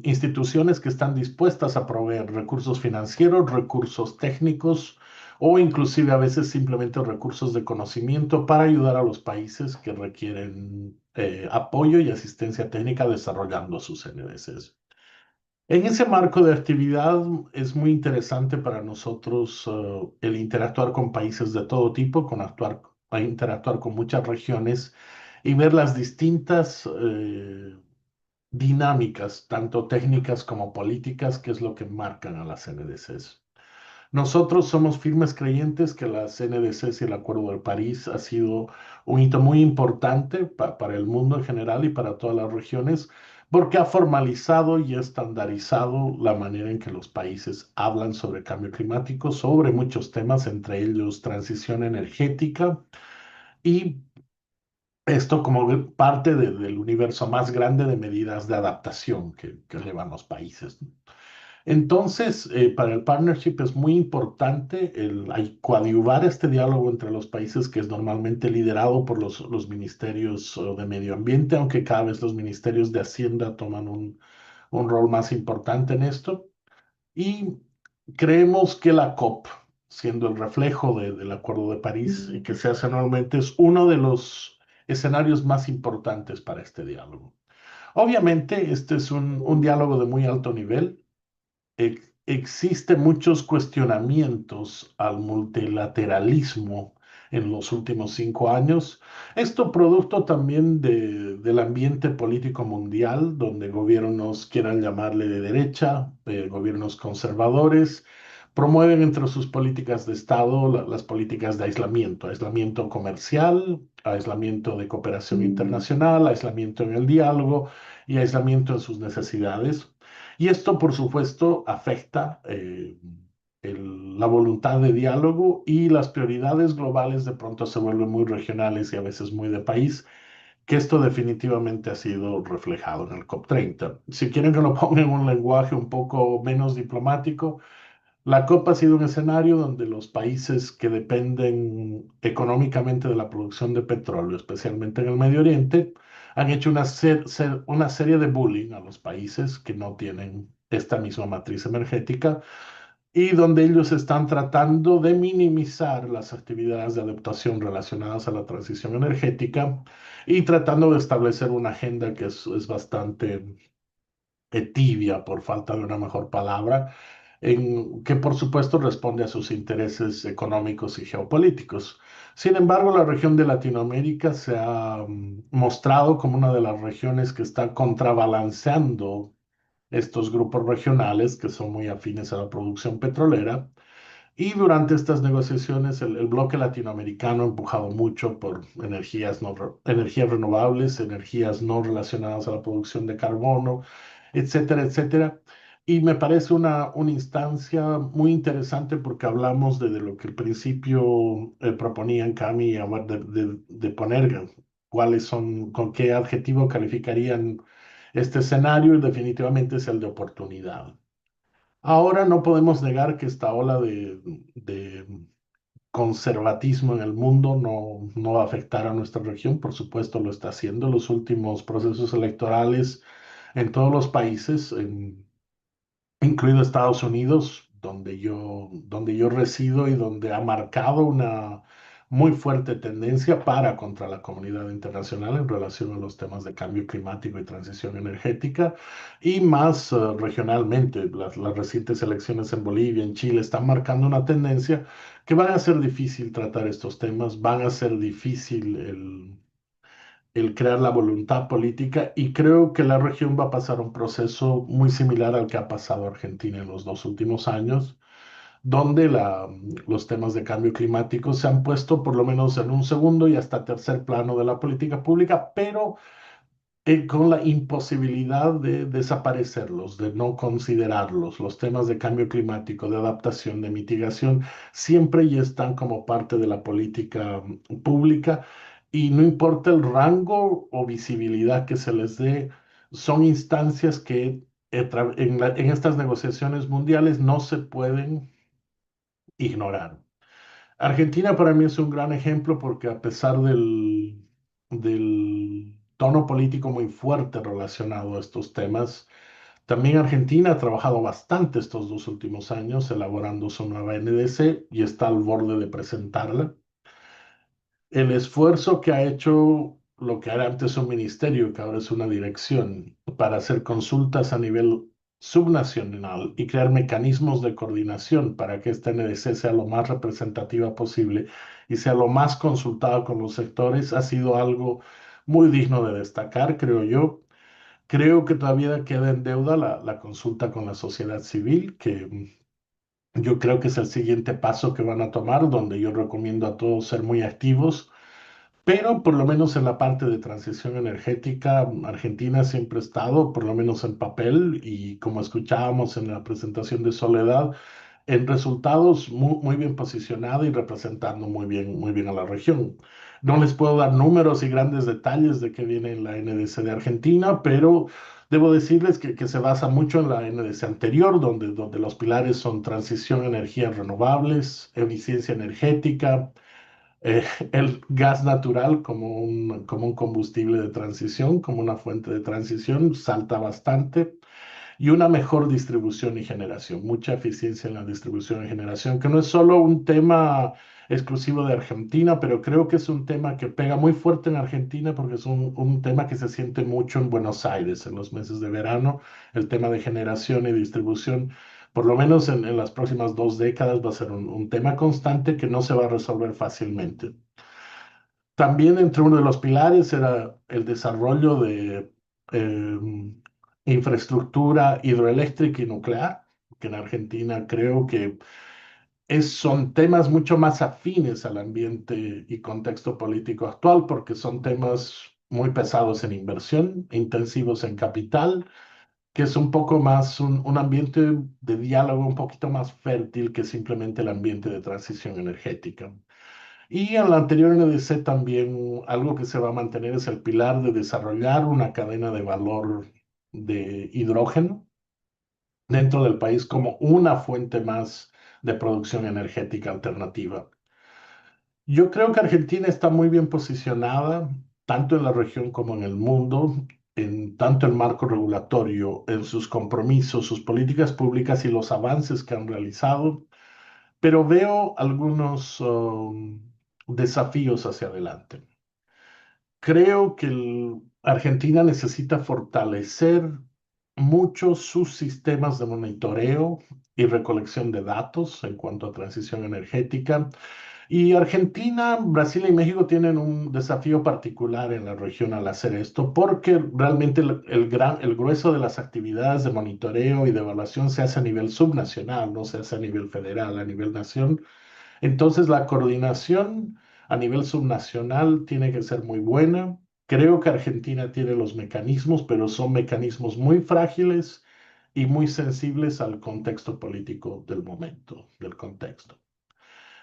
instituciones que están dispuestas a proveer recursos financieros, recursos técnicos o inclusive a veces simplemente recursos de conocimiento para ayudar a los países que requieren apoyo y asistencia técnica desarrollando sus NDCs. En ese marco de actividad es muy interesante para nosotros el interactuar con países de todo tipo, interactuar con muchas regiones y ver las distintas dinámicas, tanto técnicas como políticas, que es lo que marcan a las NDCs. Nosotros somos firmes creyentes que las NDCs y el Acuerdo de París ha sido un hito muy importante para el mundo en general y para todas las regiones, porque ha formalizado y estandarizado la manera en que los países hablan sobre cambio climático, sobre muchos temas, entre ellos transición energética, y esto como parte del universo más grande de medidas de adaptación que llevan los países. Entonces, para el partnership es muy importante coadyuvar este diálogo entre los países que es normalmente liderado por los ministerios de medio ambiente, aunque cada vez los ministerios de Hacienda toman un rol más importante en esto. Y creemos que la COP, siendo el reflejo del Acuerdo de París y que se hace anualmente, es uno de los escenarios más importantes para este diálogo. Obviamente, este es un diálogo de muy alto nivel. Existen muchos cuestionamientos al multilateralismo en los últimos 5 años. Esto producto también del ambiente político mundial, donde gobiernos quieran llamarle de derecha, gobiernos conservadores, promueven entre sus políticas de Estado las políticas de aislamiento, aislamiento comercial, aislamiento de cooperación internacional, aislamiento en el diálogo y aislamiento en sus necesidades. Y esto, por supuesto, afecta la voluntad de diálogo y las prioridades globales de pronto se vuelven muy regionales y a veces muy de país, que esto definitivamente ha sido reflejado en el COP30. Si quieren que lo ponga en un lenguaje un poco menos diplomático, la COP ha sido un escenario donde los países que dependen económicamente de la producción de petróleo, especialmente en el Medio Oriente, han hecho una serie de bullying a los países que no tienen esta misma matriz energética y donde ellos están tratando de minimizar las actividades de adaptación relacionadas a la transición energética y tratando de establecer una agenda que es bastante tibia, por falta de una mejor palabra, que por supuesto responde a sus intereses económicos y geopolíticos. Sin embargo, la región de Latinoamérica se ha mostrado como una de las regiones que está contrabalanceando estos grupos regionales que son muy afines a la producción petrolera. Y durante estas negociaciones, el bloque latinoamericano ha empujado mucho por energías renovables, energías no relacionadas a la producción de carbono, etcétera, etcétera. Y me parece una instancia muy interesante porque hablamos de lo que al principio proponían Cami y Amar de poner cuáles son, con qué adjetivo calificarían este escenario y definitivamente es el de oportunidad. Ahora no podemos negar que esta ola de conservatismo en el mundo no va a afectar a nuestra región, por supuesto lo está haciendo. Los últimos procesos electorales en todos los países, incluido Estados Unidos, donde yo resido y donde ha marcado una muy fuerte tendencia contra la comunidad internacional en relación a los temas de cambio climático y transición energética, y más regionalmente, las recientes elecciones en Bolivia, en Chile, están marcando una tendencia que van a ser difícil tratar estos temas, van a ser difícil el crear la voluntad política y creo que la región va a pasar un proceso muy similar al que ha pasado Argentina en los 2 últimos años, donde los temas de cambio climático se han puesto por lo menos en un segundo y hasta tercer plano de la política pública, pero con la imposibilidad de desaparecerlos, de no considerarlos. Los temas de cambio climático, de adaptación, de mitigación, siempre ya están como parte de la política pública y no importa el rango o visibilidad que se les dé, son instancias que en estas negociaciones mundiales no se pueden ignorar. Argentina para mí es un gran ejemplo porque a pesar del tono político muy fuerte relacionado a estos temas, también Argentina ha trabajado bastante estos 2 últimos años elaborando su nueva NDC y está al borde de presentarla. El esfuerzo que ha hecho lo que era antes un ministerio, que ahora es una dirección, para hacer consultas a nivel subnacional y crear mecanismos de coordinación para que esta NDC sea lo más representativa posible y sea lo más consultada con los sectores, ha sido algo muy digno de destacar, creo yo. Creo que todavía queda en deuda la consulta con la sociedad civil, que Yo creo que es el siguiente paso que van a tomar, donde yo recomiendo a todos ser muy activos, pero por lo menos en la parte de transición energética, Argentina siempre ha estado, por lo menos en papel, y como escuchábamos en la presentación de Soledad, en resultados muy bien posicionada y representando muy bien a la región. No les puedo dar números y grandes detalles de qué viene en la NDC de Argentina, pero debo decirles que se basa mucho en la NDC anterior, donde los pilares son transición a energías renovables, eficiencia energética, eh, el gas natural como un combustible de transición, como una fuente de transición, salta bastante y una mejor distribución y generación, mucha eficiencia en la distribución y generación, que no es solo un tema exclusivo de Argentina, pero creo que es un tema que pega muy fuerte en Argentina porque es un tema que se siente mucho en Buenos Aires en los meses de verano, el tema de generación y distribución. Por lo menos en las próximas 2 décadas va a ser un tema constante que no se va a resolver fácilmente. También entre uno de los pilares era el desarrollo de eh, infraestructura hidroeléctrica y nuclear, que en Argentina creo que son temas mucho más afines al ambiente y contexto político actual, porque son temas muy pesados en inversión, intensivos en capital, que es un poco más un ambiente de diálogo un poquito más fértil que simplemente el ambiente de transición energética. Y en la anterior NDC también algo que se va a mantener es el pilar de desarrollar una cadena de valor de hidrógeno dentro del país como una fuente más de producción energética alternativa. Yo creo que Argentina está muy bien posicionada, tanto en la región como en el mundo, en tanto el marco regulatorio, en sus compromisos, sus políticas públicas y los avances que han realizado, pero veo algunos desafíos hacia adelante. Creo que Argentina necesita fortalecer mucho sus sistemas de monitoreo y recolección de datos en cuanto a transición energética. Y Argentina, Brasil y México tienen un desafío particular en la región al hacer esto, porque realmente el grueso de las actividades de monitoreo y de evaluación se hace a nivel subnacional, no se hace a nivel federal, a nivel nación. Entonces, la coordinación a nivel subnacional tiene que ser muy buena. Creo que Argentina tiene los mecanismos, pero son mecanismos muy frágiles y muy sensibles al contexto político del momento, del contexto.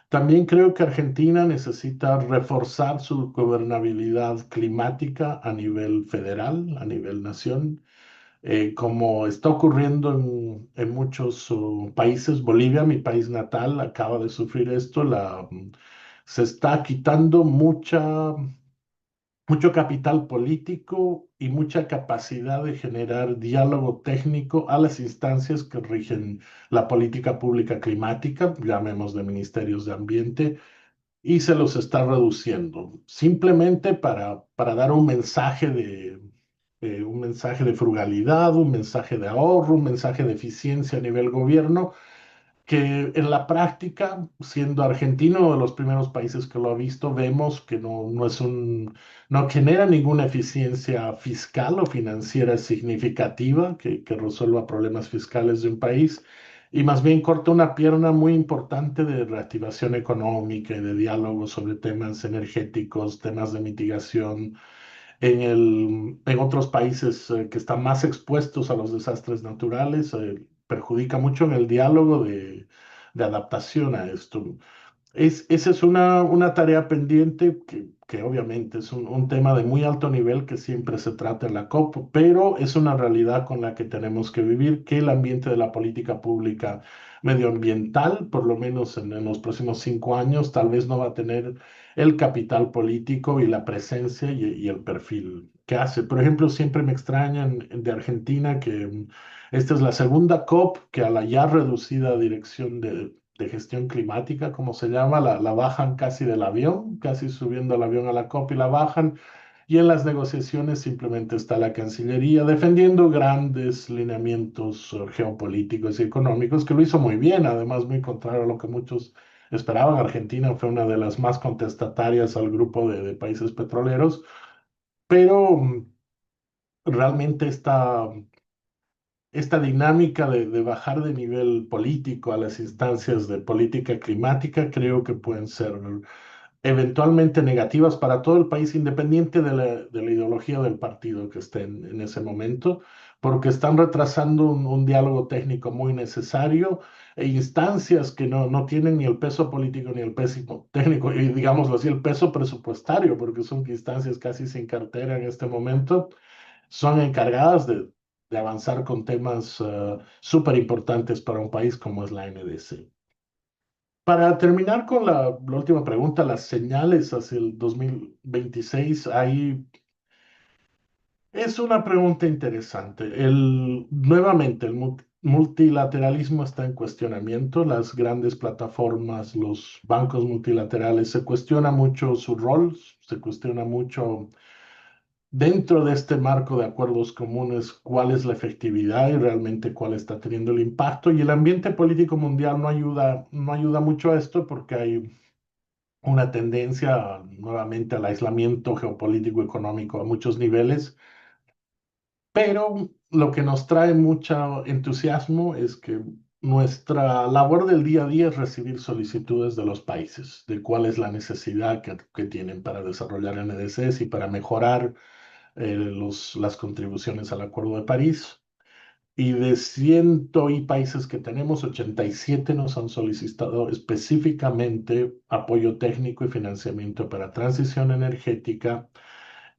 También creo que Argentina necesita reforzar su gobernabilidad climática a nivel federal, a nivel nación, como está ocurriendo en muchos países. Bolivia, mi país natal, acaba de sufrir esto. Se está quitando mucho capital político y mucha capacidad de generar diálogo técnico a las instancias que rigen la política pública climática, llamemos de ministerios de ambiente, y se los está reduciendo, simplemente para dar un mensaje de frugalidad, un mensaje de ahorro, un mensaje de eficiencia a nivel gobierno, que en la práctica, siendo Argentina uno de los primeros países que lo ha visto, vemos que no genera ninguna eficiencia fiscal o financiera significativa que resuelva problemas fiscales de un país, y más bien corta una pierna muy importante de reactivación económica y de diálogo sobre temas energéticos, temas de mitigación en otros países que están más expuestos a los desastres naturales, perjudica mucho en el diálogo de adaptación a esto. Esa es una tarea pendiente que obviamente es un tema de muy alto nivel que siempre se trata en la COP, pero es una realidad con la que tenemos que vivir, que el ambiente de la política pública medioambiental, por lo menos en los próximos 5 años, tal vez no va a tener el capital político y la presencia y el perfil que hace. Por ejemplo, siempre me extrañan de Argentina que esta es la segunda COP que a la ya reducida dirección de gestión climática, como se llama, la bajan casi del avión, casi subiendo el avión a la COP y la bajan. Y en las negociaciones simplemente está la Cancillería defendiendo grandes lineamientos geopolíticos y económicos, que lo hizo muy bien, además muy contrario a lo que muchos esperaban. Argentina fue una de las más contestatarias al grupo de países petroleros, pero realmente esta dinámica de bajar de nivel político a las instancias de política climática creo que pueden ser eventualmente negativas para todo el país, independiente de la ideología del partido que esté en ese momento, porque están retrasando un diálogo técnico muy necesario e instancias que no tienen ni el peso político ni el peso técnico, y digámoslo así, el peso presupuestario, porque son instancias casi sin cartera en este momento, son encargadas de avanzar con temas súper importantes para un país como es la NDC. Para terminar con la última pregunta, las señales hacia el 2026, ahí es una pregunta interesante. Nuevamente, el multilateralismo está en cuestionamiento. Las grandes plataformas, los bancos multilaterales, se cuestiona mucho su rol, se cuestiona mucho dentro de este marco de acuerdos comunes cuál es la efectividad y realmente cuál está teniendo el impacto. Y el ambiente político mundial no ayuda mucho a esto porque hay una tendencia nuevamente al aislamiento geopolítico económico a muchos niveles, pero lo que nos trae mucho entusiasmo es que nuestra labor del día a día es recibir solicitudes de los países, de cuál es la necesidad que tienen para desarrollar NDCs y para mejorar las contribuciones al Acuerdo de París. Y de 100 y países que tenemos, 87 nos han solicitado específicamente apoyo técnico y financiamiento para transición energética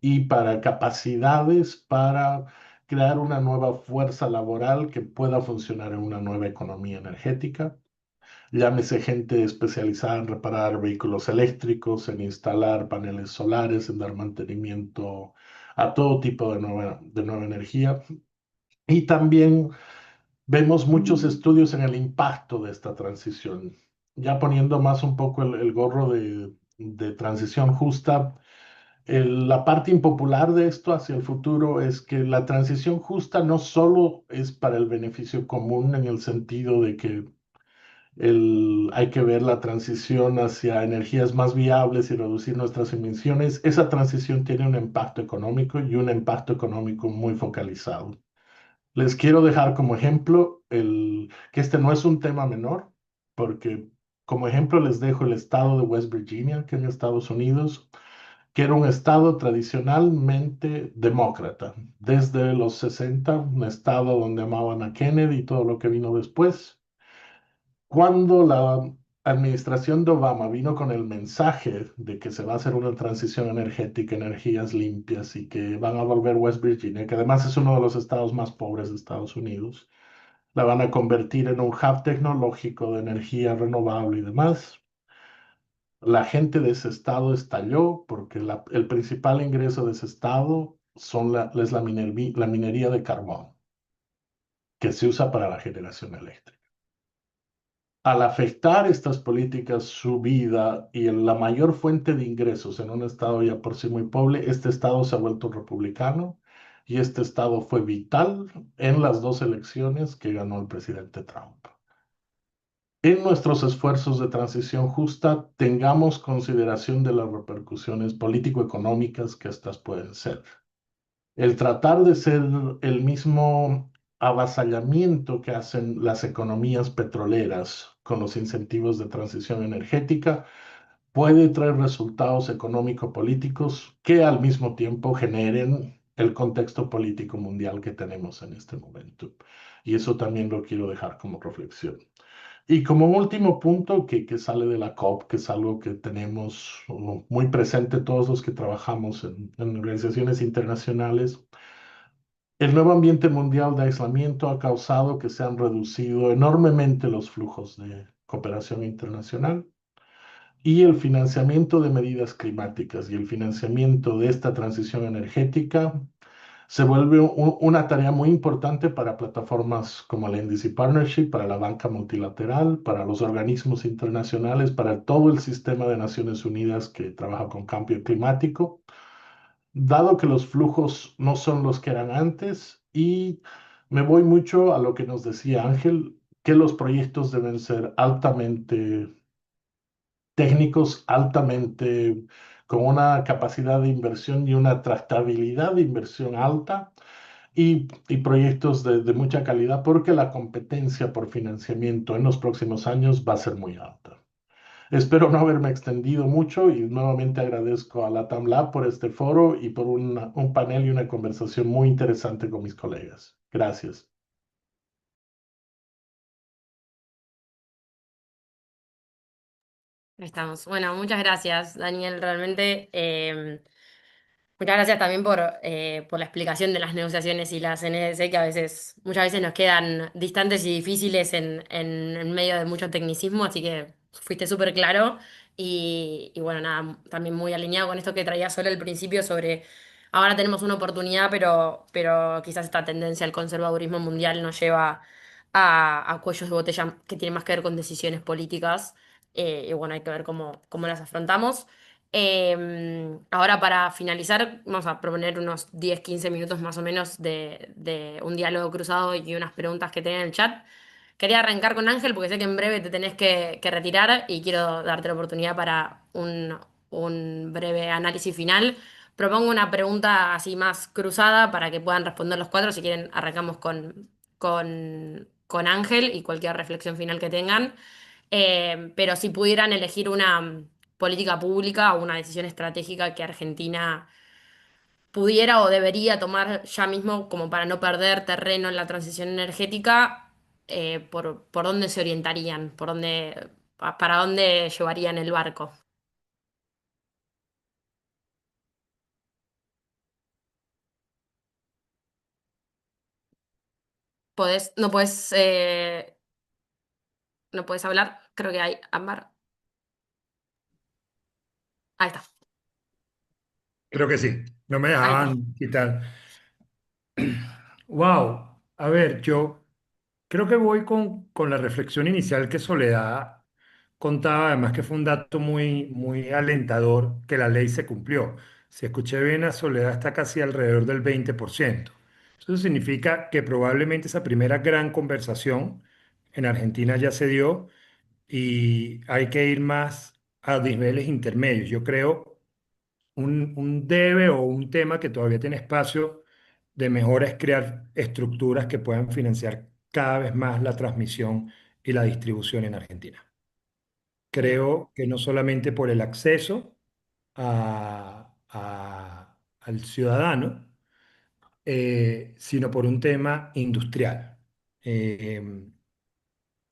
y para capacidades para crear una nueva fuerza laboral que pueda funcionar en una nueva economía energética. Llámese gente especializada en reparar vehículos eléctricos, en instalar paneles solares, en dar mantenimiento a todo tipo de nueva energía. Y también vemos muchos estudios en el impacto de esta transición. Ya poniendo más un poco el gorro de transición justa, la parte impopular de esto hacia el futuro es que la transición justa no solo es para el beneficio común en el sentido de que hay que ver la transición hacia energías más viables y reducir nuestras emisiones. Esa transición tiene un impacto económico y un impacto económico muy focalizado. Les quiero dejar como ejemplo que este no es un tema menor, porque como ejemplo les dejo el estado de West Virginia, que en Estados Unidos, que era un estado tradicionalmente demócrata, desde los 60, un estado donde amaban a Kennedy y todo lo que vino después. Cuando la administración de Obama vino con el mensaje de que se va a hacer una transición energética, energías limpias y que van a volver West Virginia, que además es uno de los estados más pobres de Estados Unidos, la van a convertir en un hub tecnológico de energía renovable y demás. La gente de ese estado estalló porque el principal ingreso de ese estado es la minería de carbón, que se usa para la generación eléctrica. Al afectar estas políticas su vida y en la mayor fuente de ingresos en un estado ya por sí muy pobre, este estado se ha vuelto republicano y este estado fue vital en las dos elecciones que ganó el presidente Trump. En nuestros esfuerzos de transición justa, tengamos consideración de las repercusiones político-económicas que estas pueden ser. El tratar de ser el mismo avasallamiento que hacen las economías petroleras con los incentivos de transición energética puede traer resultados económico-políticos que al mismo tiempo generen el contexto político mundial que tenemos en este momento. Y eso también lo quiero dejar como reflexión. Y como último punto que sale de la COP, que es algo que tenemos muy presente todos los que trabajamos en organizaciones internacionales, el nuevo ambiente mundial de aislamiento ha causado que se han reducido enormemente los flujos de cooperación internacional y el financiamiento de medidas climáticas y el financiamiento de esta transición energética se vuelve una tarea muy importante para plataformas como el NDC Partnership, para la banca multilateral, para los organismos internacionales, para todo el sistema de Naciones Unidas que trabaja con cambio climático, dado que los flujos no son los que eran antes y me voy mucho a lo que nos decía Ángel, que los proyectos deben ser altamente técnicos, altamente con una capacidad de inversión y una tractabilidad de inversión alta y proyectos de mucha calidad porque la competencia por financiamiento en los próximos años va a ser muy alta. Espero no haberme extendido mucho y nuevamente agradezco a LATAM Lab por este foro y por un panel y una conversación muy interesante con mis colegas. Gracias. Ahí estamos. Bueno, muchas gracias, Daniel. Realmente, muchas gracias también por la explicación de las negociaciones y las NDC, que muchas veces nos quedan distantes y difíciles en medio de mucho tecnicismo, así que fuiste súper claro. Y bueno, nada, también muy alineado con esto que traía solo al principio sobre ahora tenemos una oportunidad, pero quizás esta tendencia al conservadurismo mundial nos lleva a cuellos de botella que tienen más que ver con decisiones políticas. Y bueno, hay que ver cómo las afrontamos. Ahora para finalizar, vamos a proponer unos 10-15 minutos más o menos de un diálogo cruzado y unas preguntas que tengan en el chat. Quería arrancar con Ángel porque sé que en breve te tenés que retirar y quiero darte la oportunidad para un breve análisis final. Propongo una pregunta así más cruzada para que puedan responder los cuatro. Si quieren, arrancamos con Ángel y cualquier reflexión final que tengan. Pero si pudieran elegir una política pública o una decisión estratégica que Argentina pudiera o debería tomar ya mismo como para no perder terreno en la transición energética, por dónde se orientarían, para dónde llevarían el barco. No no puedes hablar, creo que hay Ámbar. Ahí está, Creo que sí, no me ahí está. dejaban quitar. Wow, a ver, yo creo que voy con la reflexión inicial que Soledad contaba, además que fue un dato muy, muy alentador que la ley se cumplió. Si escuché bien, a Soledad está casi alrededor del 20%. Eso significa que probablemente esa primera gran conversación en Argentina ya se dio y hay que ir más a niveles intermedios. Yo creo un debe o un tema que todavía tiene espacio de mejora es crear estructuras que puedan financiar cada vez más la transmisión y la distribución en Argentina. Bien, Creo que no solamente por el acceso al ciudadano, sino por un tema industrial. Eh,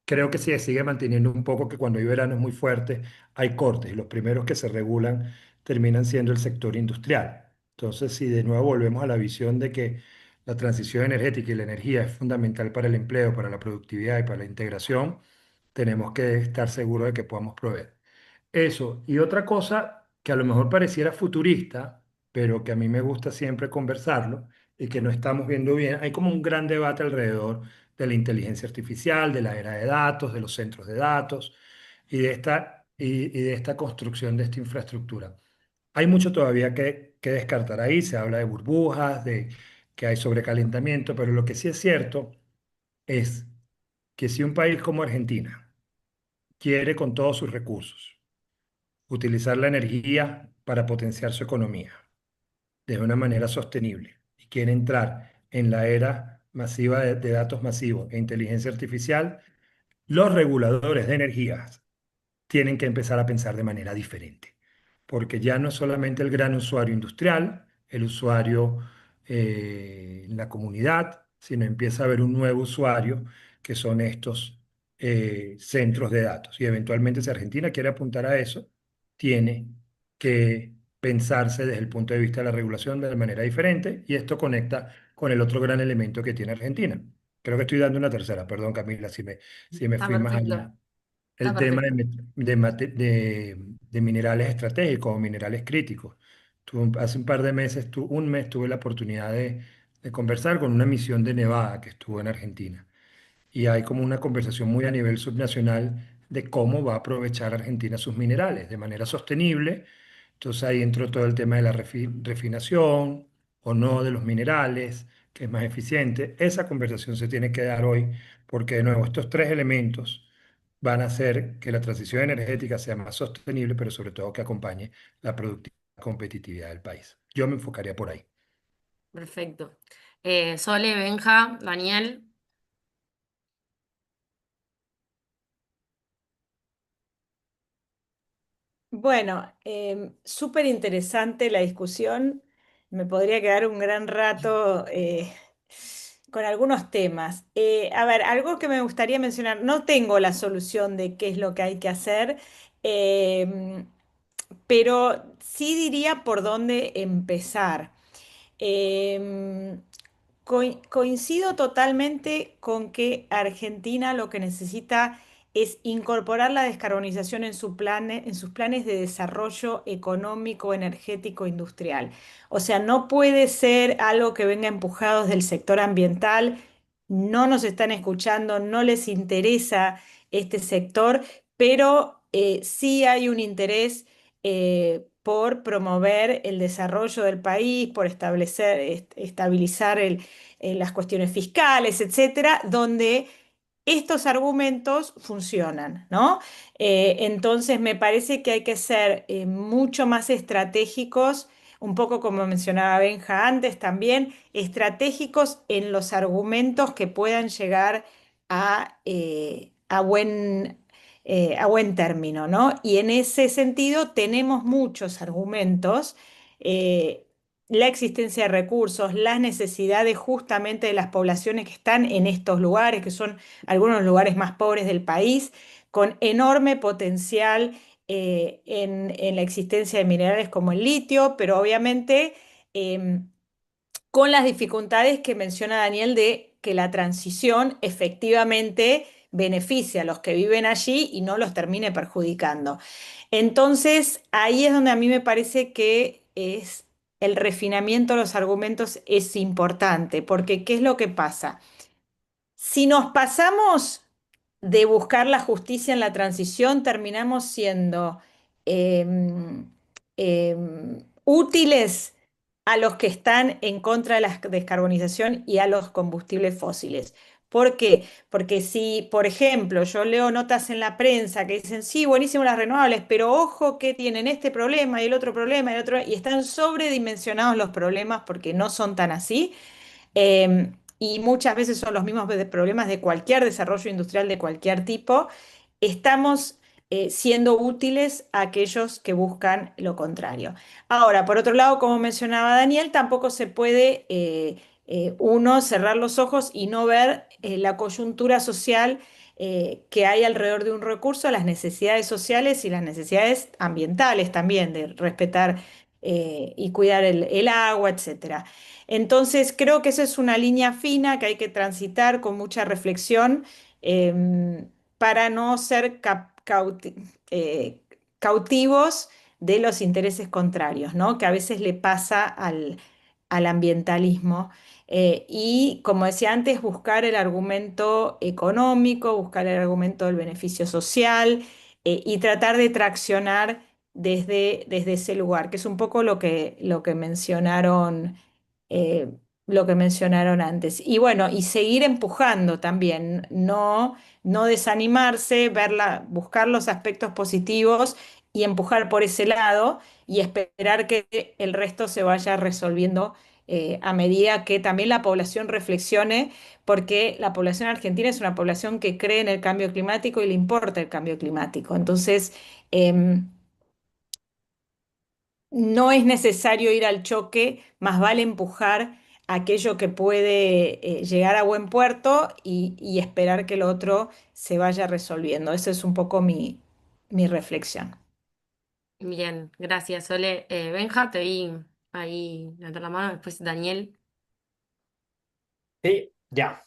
Creo que sí, se sigue manteniendo un poco que cuando hay veranos muy fuertes hay cortes y los primeros que se regulan terminan siendo el sector industrial. Entonces, si de nuevo volvemos a la visión de que la transición energética y la energía es fundamental para el empleo, para la productividad y para la integración, tenemos que estar seguros de que podamos proveer. Eso, y otra cosa que a lo mejor pareciera futurista, pero que a mí me gusta siempre conversarlo y que no estamos viendo bien, hay como un gran debate alrededor de la inteligencia artificial, de la era de datos, de los centros de datos y de esta construcción de esta infraestructura. Hay mucho todavía que descartar ahí, se habla de burbujas, de que hay sobrecalentamiento, pero lo que sí es cierto es que si un país como Argentina quiere con todos sus recursos, utilizar la energía para potenciar su economía de una manera sostenible y quiere entrar en la era masiva de datos masivos e inteligencia artificial, los reguladores de energías tienen que empezar a pensar de manera diferente, porque ya no es solamente el gran usuario industrial, el usuario en la comunidad, sino empieza a haber un nuevo usuario que son estos centros de datos. Y eventualmente si Argentina quiere apuntar a eso, tiene que pensarse desde el punto de vista de la regulación de manera diferente y esto conecta con el otro gran elemento que tiene Argentina. Creo que estoy dando una tercera, perdón Camila, si me Está fui más perfecto, allá está el tema perfecto. de minerales estratégicos o minerales críticos. Hace un par de meses, un mes tuve la oportunidad de conversar con una misión de Nevada que estuvo en Argentina. Y hay como una conversación muy a nivel subnacional de cómo va a aprovechar Argentina sus minerales de manera sostenible. Entonces ahí entró todo el tema de la refinación o no de los minerales, que es más eficiente. Esa conversación se tiene que dar hoy porque, de nuevo, estos tres elementos van a hacer que la transición energética sea más sostenible, pero sobre todo que acompañe la productividad y competitividad del país. Yo me enfocaría por ahí. Perfecto. Sole, Benja, Daniel. Bueno, súper interesante la discusión. Me podría quedar un gran rato con algunos temas. A ver, algo que me gustaría mencionar, no tengo la solución de qué es lo que hay que hacer, em, pero sí diría por dónde empezar. Em, Coincido totalmente con que Argentina lo que necesita es incorporar la descarbonización en en sus planes de desarrollo económico, energético, industrial. O sea, no puede ser algo que venga empujado desde el sector ambiental. No nos están escuchando, no les interesa este sector, pero sí hay un interés por promover el desarrollo del país, por estabilizar las cuestiones fiscales, etcétera, donde estos argumentos funcionan, ¿no? Entonces me parece que hay que ser mucho más estratégicos, un poco como mencionaba Benja antes también, estratégicos en los argumentos que puedan llegar a buen término, ¿no? Y en ese sentido tenemos muchos argumentos. eh, la existencia de recursos, las necesidades justamente de las poblaciones que están en estos lugares, que son algunos lugares más pobres del país, con enorme potencial en la existencia de minerales como el litio, pero obviamente con las dificultades que menciona Daniel de que la transición efectivamente beneficia a los que viven allí y no los termine perjudicando. Entonces, ahí es donde a mí me parece que es el refinamiento de los argumentos es importante, porque ¿qué es lo que pasa? Si nos pasamos de buscar la justicia en la transición, terminamos siendo em, útiles a los que están en contra de la descarbonización y a los combustibles fósiles. ¿Por qué? Porque si, por ejemplo, yo leo notas en la prensa que dicen, sí, buenísimo las renovables, pero ojo que tienen este problema y el otro problema y el otro, y están sobredimensionados los problemas porque no son tan así. Y muchas veces son los mismos problemas de cualquier desarrollo industrial de cualquier tipo, estamos siendo útiles a aquellos que buscan lo contrario. Ahora, por otro lado, como mencionaba Daniel, tampoco se puede uno cerrar los ojos y no ver la coyuntura social que hay alrededor de un recurso, las necesidades sociales y las necesidades ambientales también, de respetar y cuidar el agua, etcétera. Entonces, creo que esa es una línea fina que hay que transitar con mucha reflexión para no ser eh, cautivos de los intereses contrarios, ¿no? Que a veces le pasa al ambientalismo. Y como decía antes, buscar el argumento económico, buscar el argumento del beneficio social y tratar de traccionar desde ese lugar, que es un poco eh, lo que mencionaron antes. Y bueno, y seguir empujando también, no desanimarse, buscar los aspectos positivos y empujar por ese lado y esperar que el resto se vaya resolviendo a medida que también la población reflexione, porque la población argentina es una población que cree en el cambio climático y le importa el cambio climático. Entonces, em, no es necesario ir al choque, más vale empujar aquello que puede llegar a buen puerto y esperar que el otro se vaya resolviendo. Esa es un poco mi reflexión. Bien, gracias, Sole. Benja, te vi ahí levantar la mano, después Daniel. Sí, ya.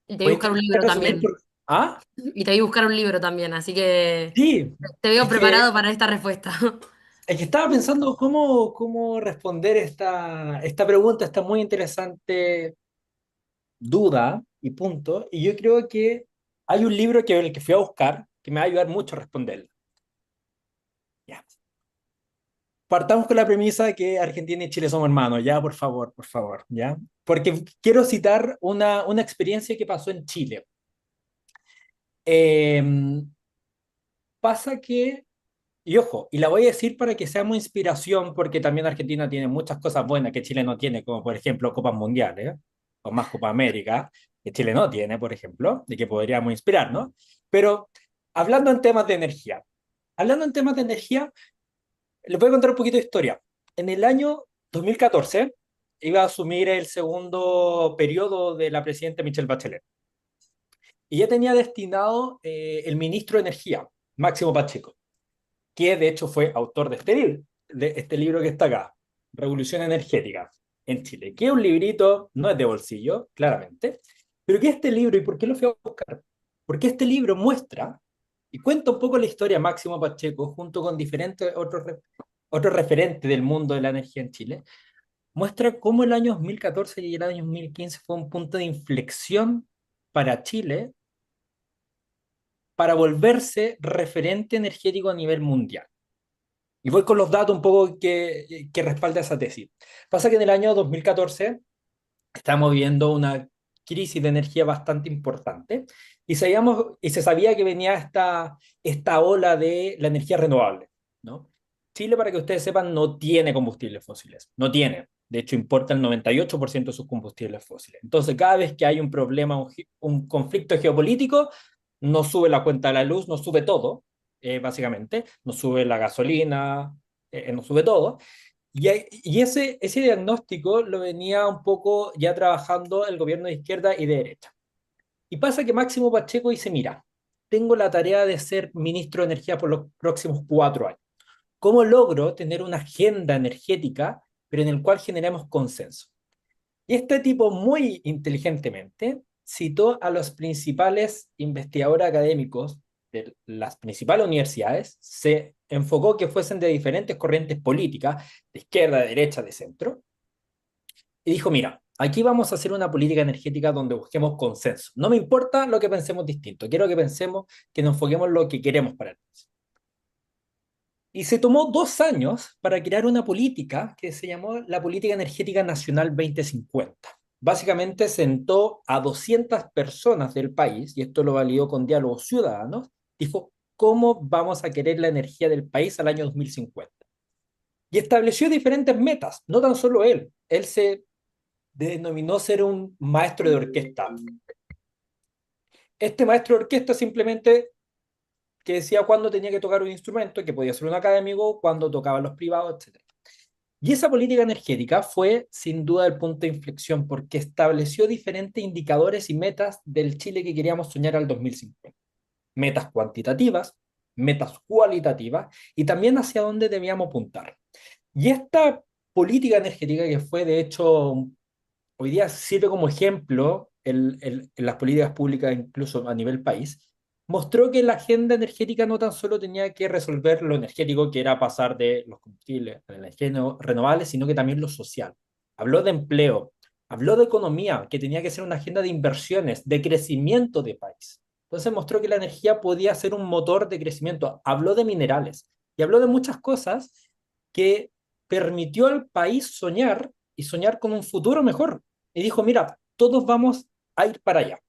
Y te vi Voy a buscar un intentar libro resumir también. ¿Ah? Y te vi buscar un libro también, así que Sí, te veo es que, preparado para esta respuesta. es que estaba pensando cómo responder esta pregunta, esta muy interesante duda y punto. Y yo creo que hay un libro el que fui a buscar que me va a ayudar mucho a responderlo. Ya. Partamos con la premisa de que Argentina y Chile somos hermanos, ya, por favor, ya. Porque quiero citar una experiencia que pasó en Chile. Eh, pasa que Y ojo, y la voy a decir para que seamos inspiración, porque también Argentina tiene muchas cosas buenas que Chile no tiene, como por ejemplo Copas Mundiales, o más Copa América, que Chile no tiene, por ejemplo, de que podríamos inspirarnos. Pero hablando en temas de energía, hablando en temas de energía, les voy a contar un poquito de historia. En el año 2014 iba a asumir el segundo periodo de la presidenta Michelle Bachelet. Y ya tenía destinado el ministro de Energía, Máximo Pacheco, que de hecho fue autor de este libro que está acá, Revolución Energética en Chile, que es un librito, no es de bolsillo, claramente, pero que este libro, ¿y por qué lo fui a buscar? Porque este libro muestra y cuenta un poco la historia de Máximo Pacheco junto con diferentes otros referentes del mundo de la energía en Chile, muestra cómo el año 2014 y el año 2015 fue un punto de inflexión para Chile para volverse referente energético a nivel mundial. Y voy con los datos un poco que respalda esa tesis. Pasa que en el año 2014 estamos viendo una crisis de energía bastante importante y se sabía que venía esta ola de la energía renovable, ¿no? Chile, para que ustedes sepan, no tiene combustibles fósiles, no tiene. De hecho, importa el 98% de sus combustibles fósiles. Entonces, cada vez que hay un problema, un conflicto geopolítico, no sube la cuenta de la luz, no sube todo, básicamente, no sube la gasolina, no sube todo. Y ese diagnóstico lo venía un poco ya trabajando el gobierno de izquierda y de derecha. Y pasa que Máximo Pacheco dice, mira, tengo la tarea de ser ministro de Energía por los próximos 4 años. ¿Cómo logro tener una agenda energética, pero en el cual generemos consenso? Y este tipo muy inteligentemente citó a los principales investigadores académicos de las principales universidades, se enfocó que fuesen de diferentes corrientes políticas, de izquierda, de derecha, de centro, y dijo, mira, aquí vamos a hacer una política energética donde busquemos consenso. No me importa lo que pensemos distinto, quiero que pensemos, que nos enfoquemos en lo que queremos para el país. Y se tomó 2 años para crear una política que se llamó la Política Energética Nacional 2050. Básicamente sentó a 200 personas del país, y esto lo validó con diálogos ciudadanos, dijo, ¿cómo vamos a querer la energía del país al año 2050? Y estableció diferentes metas, no tan solo él se denominó ser un maestro de orquesta. Este maestro de orquesta simplemente que decía cuándo tenía que tocar un instrumento, que podía ser un académico, cuándo tocaban los privados, etc. Y esa política energética fue sin duda el punto de inflexión porque estableció diferentes indicadores y metas del Chile que queríamos soñar al 2050. Metas cuantitativas, metas cualitativas y también hacia dónde debíamos apuntar. Y esta política energética que fue de hecho hoy día sirve como ejemplo en las políticas públicas incluso a nivel país, mostró que la agenda energética no tan solo tenía que resolver lo energético, que era pasar de los combustibles a la energía renovables, sino que también lo social. Habló de empleo, habló de economía, que tenía que ser una agenda de inversiones, de crecimiento de país. Entonces mostró que la energía podía ser un motor de crecimiento. Habló de minerales y habló de muchas cosas que permitió al país soñar y soñar con un futuro mejor. Y dijo, mira, todos vamos a ir para allá.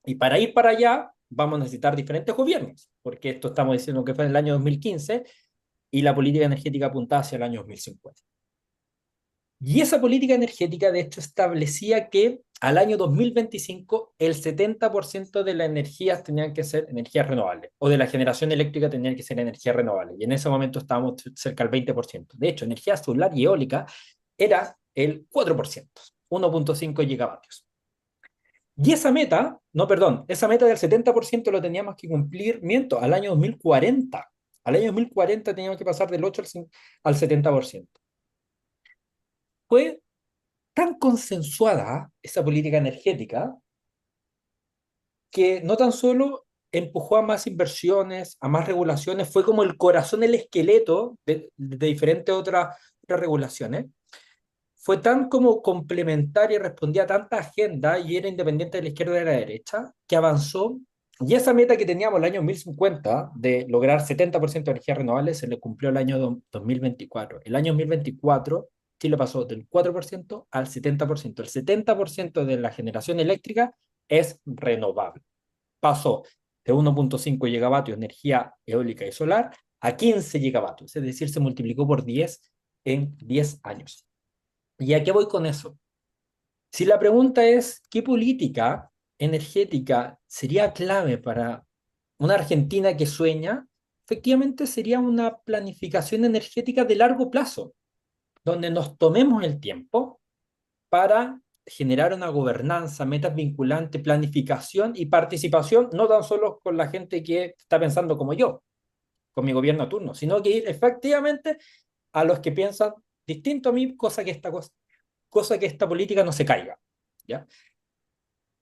Y para ir para allá vamos a necesitar diferentes gobiernos, porque esto estamos diciendo que fue en el año 2015 y la política energética apuntaba hacia el año 2050. Y esa política energética, de hecho, establecía que al año 2025 el 70% de las energías tenían que ser energías renovables, o de la generación eléctrica tenían que ser energías renovables. Y en ese momento estábamos cerca del 20%. De hecho, energía solar y eólica era el 4%, 1.5 gigavatios. Y esa meta, no, perdón, esa meta del 70% lo teníamos que cumplir, miento, al año 2040. Al año 2040 teníamos que pasar del 8 al 70%. Fue tan consensuada esa política energética que no tan solo empujó a más inversiones, a más regulaciones, fue como el corazón, el esqueleto de diferentes otras regulaciones. Fue tan como complementaria y respondía a tanta agenda y era independiente de la izquierda y de la derecha, que avanzó. Y esa meta que teníamos el año 2050 de lograr 70% de energías renovables se le cumplió el año 2024. El año 2024 Chile pasó del 4% al 70%. El 70% de la generación eléctrica es renovable. Pasó de 1.5 gigavatios de energía eólica y solar a 15 gigavatios, es decir, se multiplicó por 10 en 10 años. ¿Y a qué voy con eso? Si la pregunta es, ¿qué política energética sería clave para una Argentina que sueña? Efectivamente sería una planificación energética de largo plazo, donde nos tomemos el tiempo para generar una gobernanza, metas vinculantes, planificación y participación, no tan solo con la gente que está pensando como yo, con mi gobierno a turno, sino que ir efectivamente a los que piensan distinto a mí, cosa que esta política no se caiga. ¿Ya?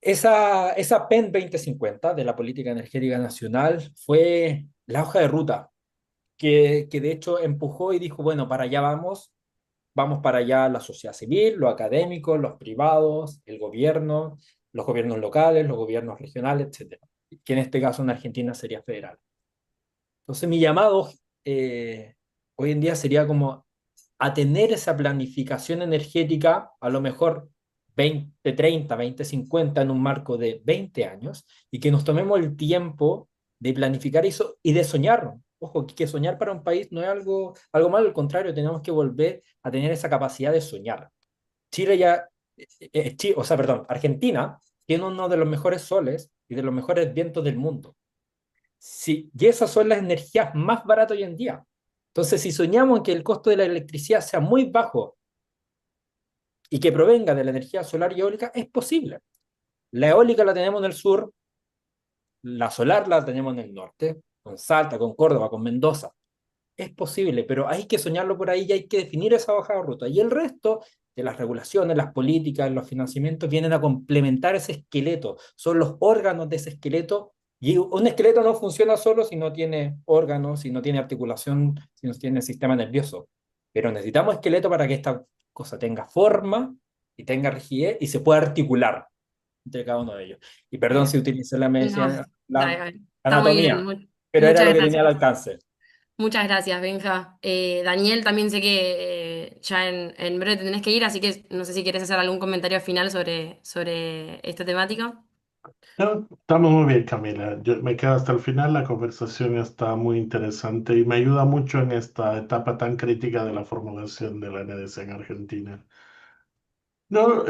Esa PEN 2050 de la Política Energética Nacional fue la hoja de ruta que de hecho empujó y dijo, bueno, para allá vamos para allá la sociedad civil, los académicos, los privados, el gobierno, los gobiernos locales, los gobiernos regionales, etcétera, que en este caso en Argentina sería federal. Entonces mi llamado hoy en día sería como a tener esa planificación energética, a lo mejor 2030, 2050 en un marco de 20 años, y que nos tomemos el tiempo de planificar eso y de soñar. Ojo, que soñar para un país no es algo malo, al contrario, tenemos que volver a tener esa capacidad de soñar. Chile ya, o sea, perdón, Argentina tiene uno de los mejores soles y de los mejores vientos del mundo. Sí, y esas son las energías más baratas hoy en día. Entonces, si soñamos en que el costo de la electricidad sea muy bajo y que provenga de la energía solar y eólica, es posible. La eólica la tenemos en el sur, la solar la tenemos en el norte, con Salta, con Córdoba, con Mendoza. Es posible, pero hay que soñarlo por ahí y hay que definir esa hoja de ruta. Y el resto de las regulaciones, las políticas, los financiamientos vienen a complementar ese esqueleto. Son los órganos de ese esqueleto. Y un esqueleto no funciona solo si no tiene órganos, si no tiene articulación, si no tiene sistema nervioso. Pero necesitamos esqueleto para que esta cosa tenga forma y tenga rigidez y se pueda articular entre cada uno de ellos. Y perdón si Bien. utilicé la No, medicina, dale, la dale. Está muy bien. anatomía, pero era Muchas lo que tenía gracias. al alcance. Muchas gracias, Benja. Daniel, también sé que ya en breve te tenés que ir, así que no sé si quieres hacer algún comentario final sobre esta temática. No, estamos muy bien, Camila. Yo me quedo hasta el final. La conversación está muy interesante y me ayuda mucho en esta etapa tan crítica de la formulación de la NDC en Argentina. No,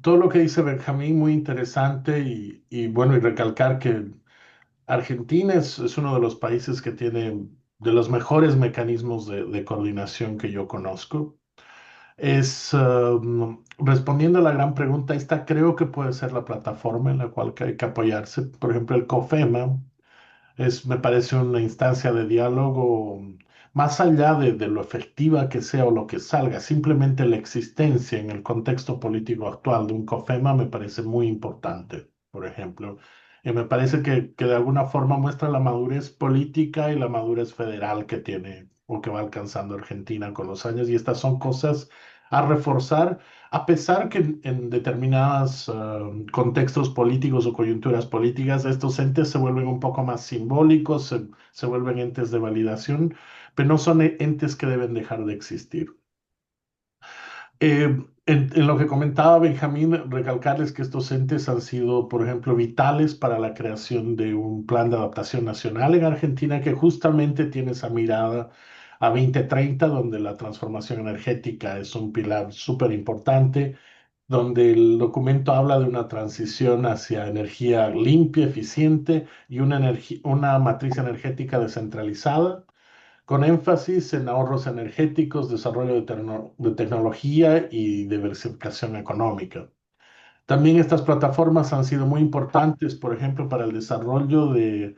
todo lo que dice Benjamín, muy interesante y bueno, y recalcar que Argentina es uno de los países que tiene de los mejores mecanismos de coordinación que yo conozco. Respondiendo a la gran pregunta, esta creo que puede ser la plataforma en la cual hay que apoyarse. Por ejemplo, el COFEMA me parece una instancia de diálogo más allá de lo efectiva que sea o lo que salga. Simplemente la existencia en el contexto político actual de un COFEMA me parece muy importante, por ejemplo. Y me parece que de alguna forma muestra la madurez política y la madurez federal que tiene o que va alcanzando Argentina con los años. Y estas son cosas a reforzar a pesar que en determinados contextos políticos o coyunturas políticas, estos entes se vuelven un poco más simbólicos, se vuelven entes de validación, pero no son entes que deben dejar de existir. En lo que comentaba Benjamín, recalcarles que estos entes han sido, por ejemplo, vitales para la creación de un plan de adaptación nacional en Argentina que justamente tiene esa mirada a 2030, donde la transformación energética es un pilar súper importante, donde el documento habla de una transición hacia energía limpia, eficiente y una matriz energética descentralizada, con énfasis en ahorros energéticos, desarrollo de tecnología y diversificación económica. También estas plataformas han sido muy importantes, por ejemplo, para el desarrollo de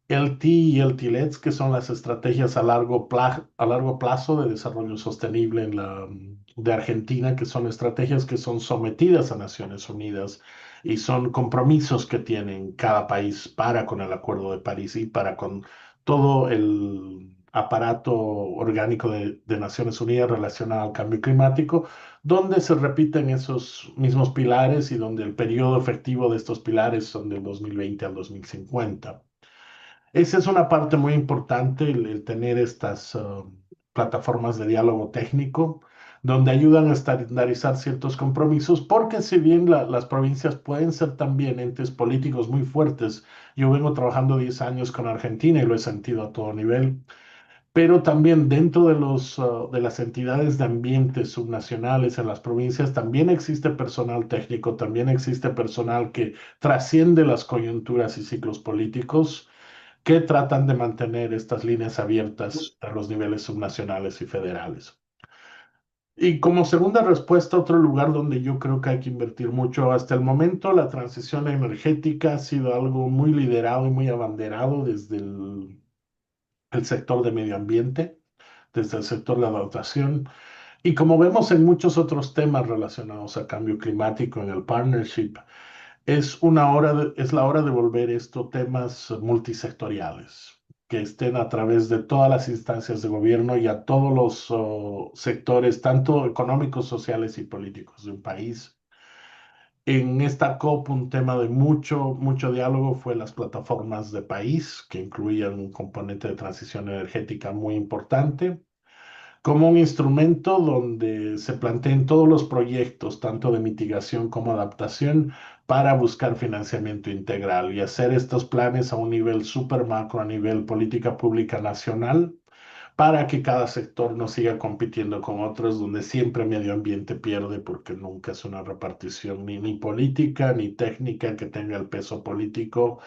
LT y LT-LEDs, que son las estrategias a largo plazo de desarrollo sostenible de Argentina, que son estrategias que son sometidas a Naciones Unidas y son compromisos que tienen cada país para con el Acuerdo de París y para con todo el aparato orgánico de Naciones Unidas relacionado al cambio climático, donde se repiten esos mismos pilares y donde el periodo efectivo de estos pilares son del 2020 al 2050. Esa es una parte muy importante, el tener estas plataformas de diálogo técnico, donde ayudan a estandarizar ciertos compromisos, porque si bien las provincias pueden ser también entes políticos muy fuertes, yo vengo trabajando 10 años con Argentina y lo he sentido a todo nivel. pero también dentro de de las entidades de ambiente subnacionales en las provincias también existe personal técnico, también existe personal que trasciende las coyunturas y ciclos políticos que tratan de mantener estas líneas abiertas a los niveles subnacionales y federales. Y como segunda respuesta, otro lugar donde yo creo que hay que invertir mucho, hasta el momento la transición energética ha sido algo muy liderado y muy abanderado desde el sector de medio ambiente, desde el sector de adaptación. Y como vemos en muchos otros temas relacionados a cambio climático en el partnership, es la hora de volver estos temas multisectoriales, que estén a través de todas las instancias de gobierno y a todos los sectores, tanto económicos, sociales y políticos de un país. En esta COP, un tema de mucho diálogo fue las plataformas de país, que incluían un componente de transición energética muy importante como un instrumento donde se planteen todos los proyectos, tanto de mitigación como adaptación, para buscar financiamiento integral y hacer estos planes a un nivel super macro, a nivel política pública nacional, para que cada sector no siga compitiendo con otros, donde siempre medio ambiente pierde porque nunca es una repartición ni política ni técnica que tenga el peso político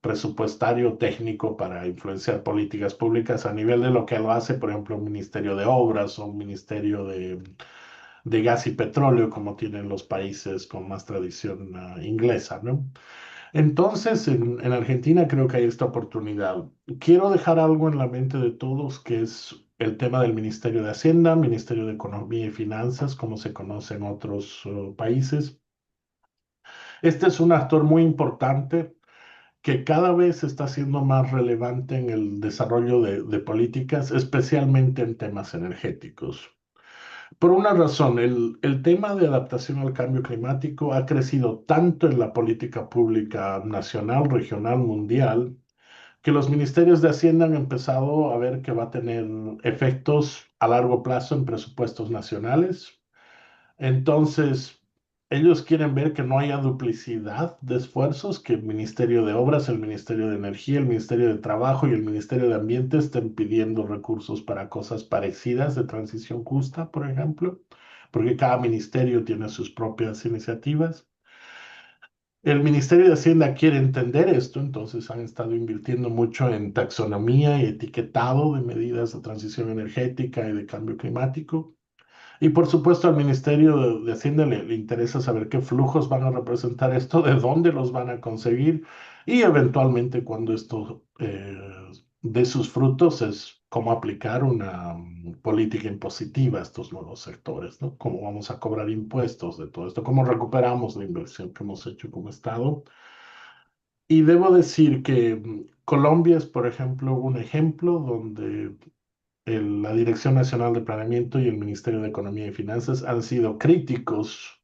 presupuestario técnico para influenciar políticas públicas a nivel de lo que lo hace, por ejemplo, un ministerio de obras o un ministerio de gas y petróleo, como tienen los países con más tradición inglesa, ¿no? Entonces, en Argentina creo que hay esta oportunidad. Quiero dejar algo en la mente de todos, que es el tema del Ministerio de Hacienda, Ministerio de Economía y Finanzas, como se conoce en otros países. Este es un actor muy importante que cada vez está siendo más relevante en el desarrollo de políticas, especialmente en temas energéticos. Por una razón, el tema de adaptación al cambio climático ha crecido tanto en la política pública nacional, regional, mundial, que los ministerios de Hacienda han empezado a ver que va a tener efectos a largo plazo en presupuestos nacionales. Entonces, ellos quieren ver que no haya duplicidad de esfuerzos, que el Ministerio de Obras, el Ministerio de Energía, el Ministerio de Trabajo y el Ministerio de Ambiente estén pidiendo recursos para cosas parecidas de transición justa, por ejemplo, porque cada ministerio tiene sus propias iniciativas. El Ministerio de Hacienda quiere entender esto, entonces han estado invirtiendo mucho en taxonomía y etiquetado de medidas de transición energética y de cambio climático. Y por supuesto al Ministerio de Hacienda le interesa saber qué flujos van a representar esto, de dónde los van a conseguir y eventualmente cuando esto dé sus frutos es cómo aplicar una política impositiva a estos nuevos sectores, ¿no? Cómo vamos a cobrar impuestos de todo esto, cómo recuperamos la inversión que hemos hecho como Estado. Y debo decir que Colombia es, por ejemplo, un ejemplo donde la Dirección Nacional de Planeamiento y el Ministerio de Economía y Finanzas han sido críticos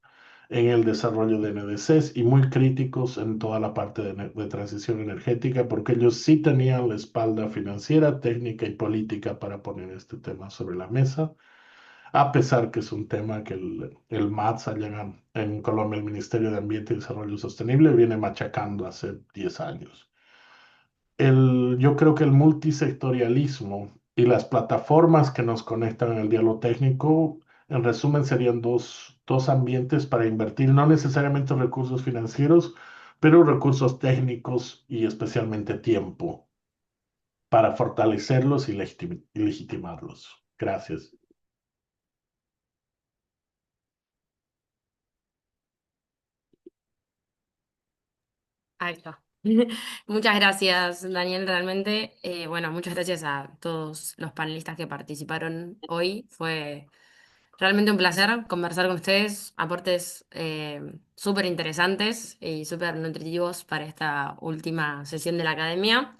en el desarrollo de NDCs y muy críticos en toda la parte de transición energética, porque ellos sí tenían la espalda financiera, técnica y política para poner este tema sobre la mesa, a pesar que es un tema que el MATS allá en Colombia, el Ministerio de Ambiente y Desarrollo Sostenible, viene machacando hace 10 años. Yo creo que el multisectorialismo y las plataformas que nos conectan en el diálogo técnico, en resumen, serían dos ambientes para invertir, no necesariamente recursos financieros, pero recursos técnicos y especialmente tiempo para fortalecerlos y legitimarlos. Gracias. Ahí está. Muchas gracias, Daniel, realmente. Bueno, muchas gracias a todos los panelistas que participaron hoy. Fue realmente un placer conversar con ustedes, aportes súper interesantes y súper nutritivos para esta última sesión de la academia.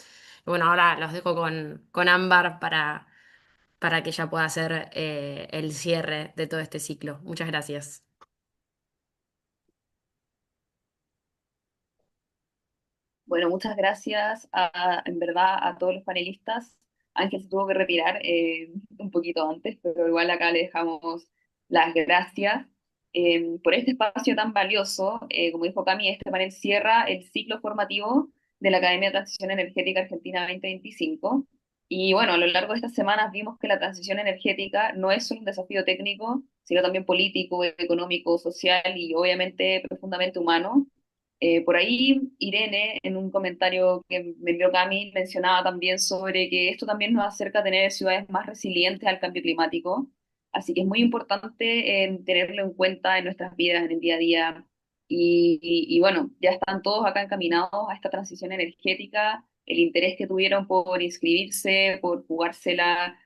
Y bueno, ahora los dejo con Ámbar para que ella pueda hacer el cierre de todo este ciclo. Muchas gracias. Bueno, muchas gracias en verdad a todos los panelistas. Ángel se tuvo que retirar un poquito antes, pero igual acá le dejamos las gracias por este espacio tan valioso. Como dijo Cami, este panel cierra el ciclo formativo de la Academia de Transición Energética Argentina 2025. Y bueno, a lo largo de estas semanas vimos que la transición energética no es solo un desafío técnico, sino también político, económico, social y obviamente profundamente humano. Por ahí Irene, en un comentario que me envió Cami, mencionaba también sobre que esto también nos acerca a tener ciudades más resilientes al cambio climático. Así que es muy importante tenerlo en cuenta en nuestras vidas, en el día a día. Y bueno, ya están todos acá encaminados a esta transición energética. El interés que tuvieron por inscribirse, por jugársela,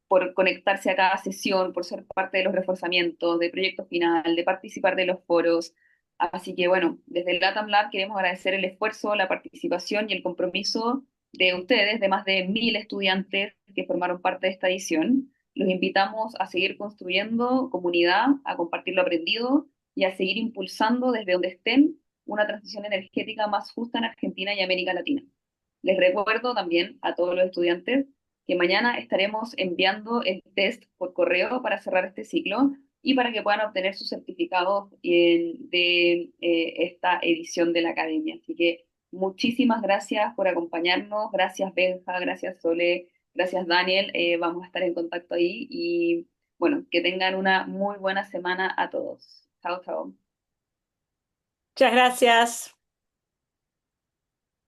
por conectarse a cada sesión, por ser parte de los reforzamientos, del proyecto final, de participar de los foros. Así que bueno, desde el LATAM Lab queremos agradecer el esfuerzo, la participación y el compromiso de ustedes, de más de 1.000 estudiantes que formaron parte de esta edición. Los invitamos a seguir construyendo comunidad, a compartir lo aprendido y a seguir impulsando desde donde estén una transición energética más justa en Argentina y América Latina. Les recuerdo también a todos los estudiantes que mañana estaremos enviando el test por correo para cerrar este ciclo y para que puedan obtener sus certificados de esta edición de la academia. Así que muchísimas gracias por acompañarnos, gracias Benja, gracias Sole, gracias Daniel, vamos a estar en contacto ahí y bueno, que tengan una muy buena semana a todos. Chao, chao. Muchas gracias.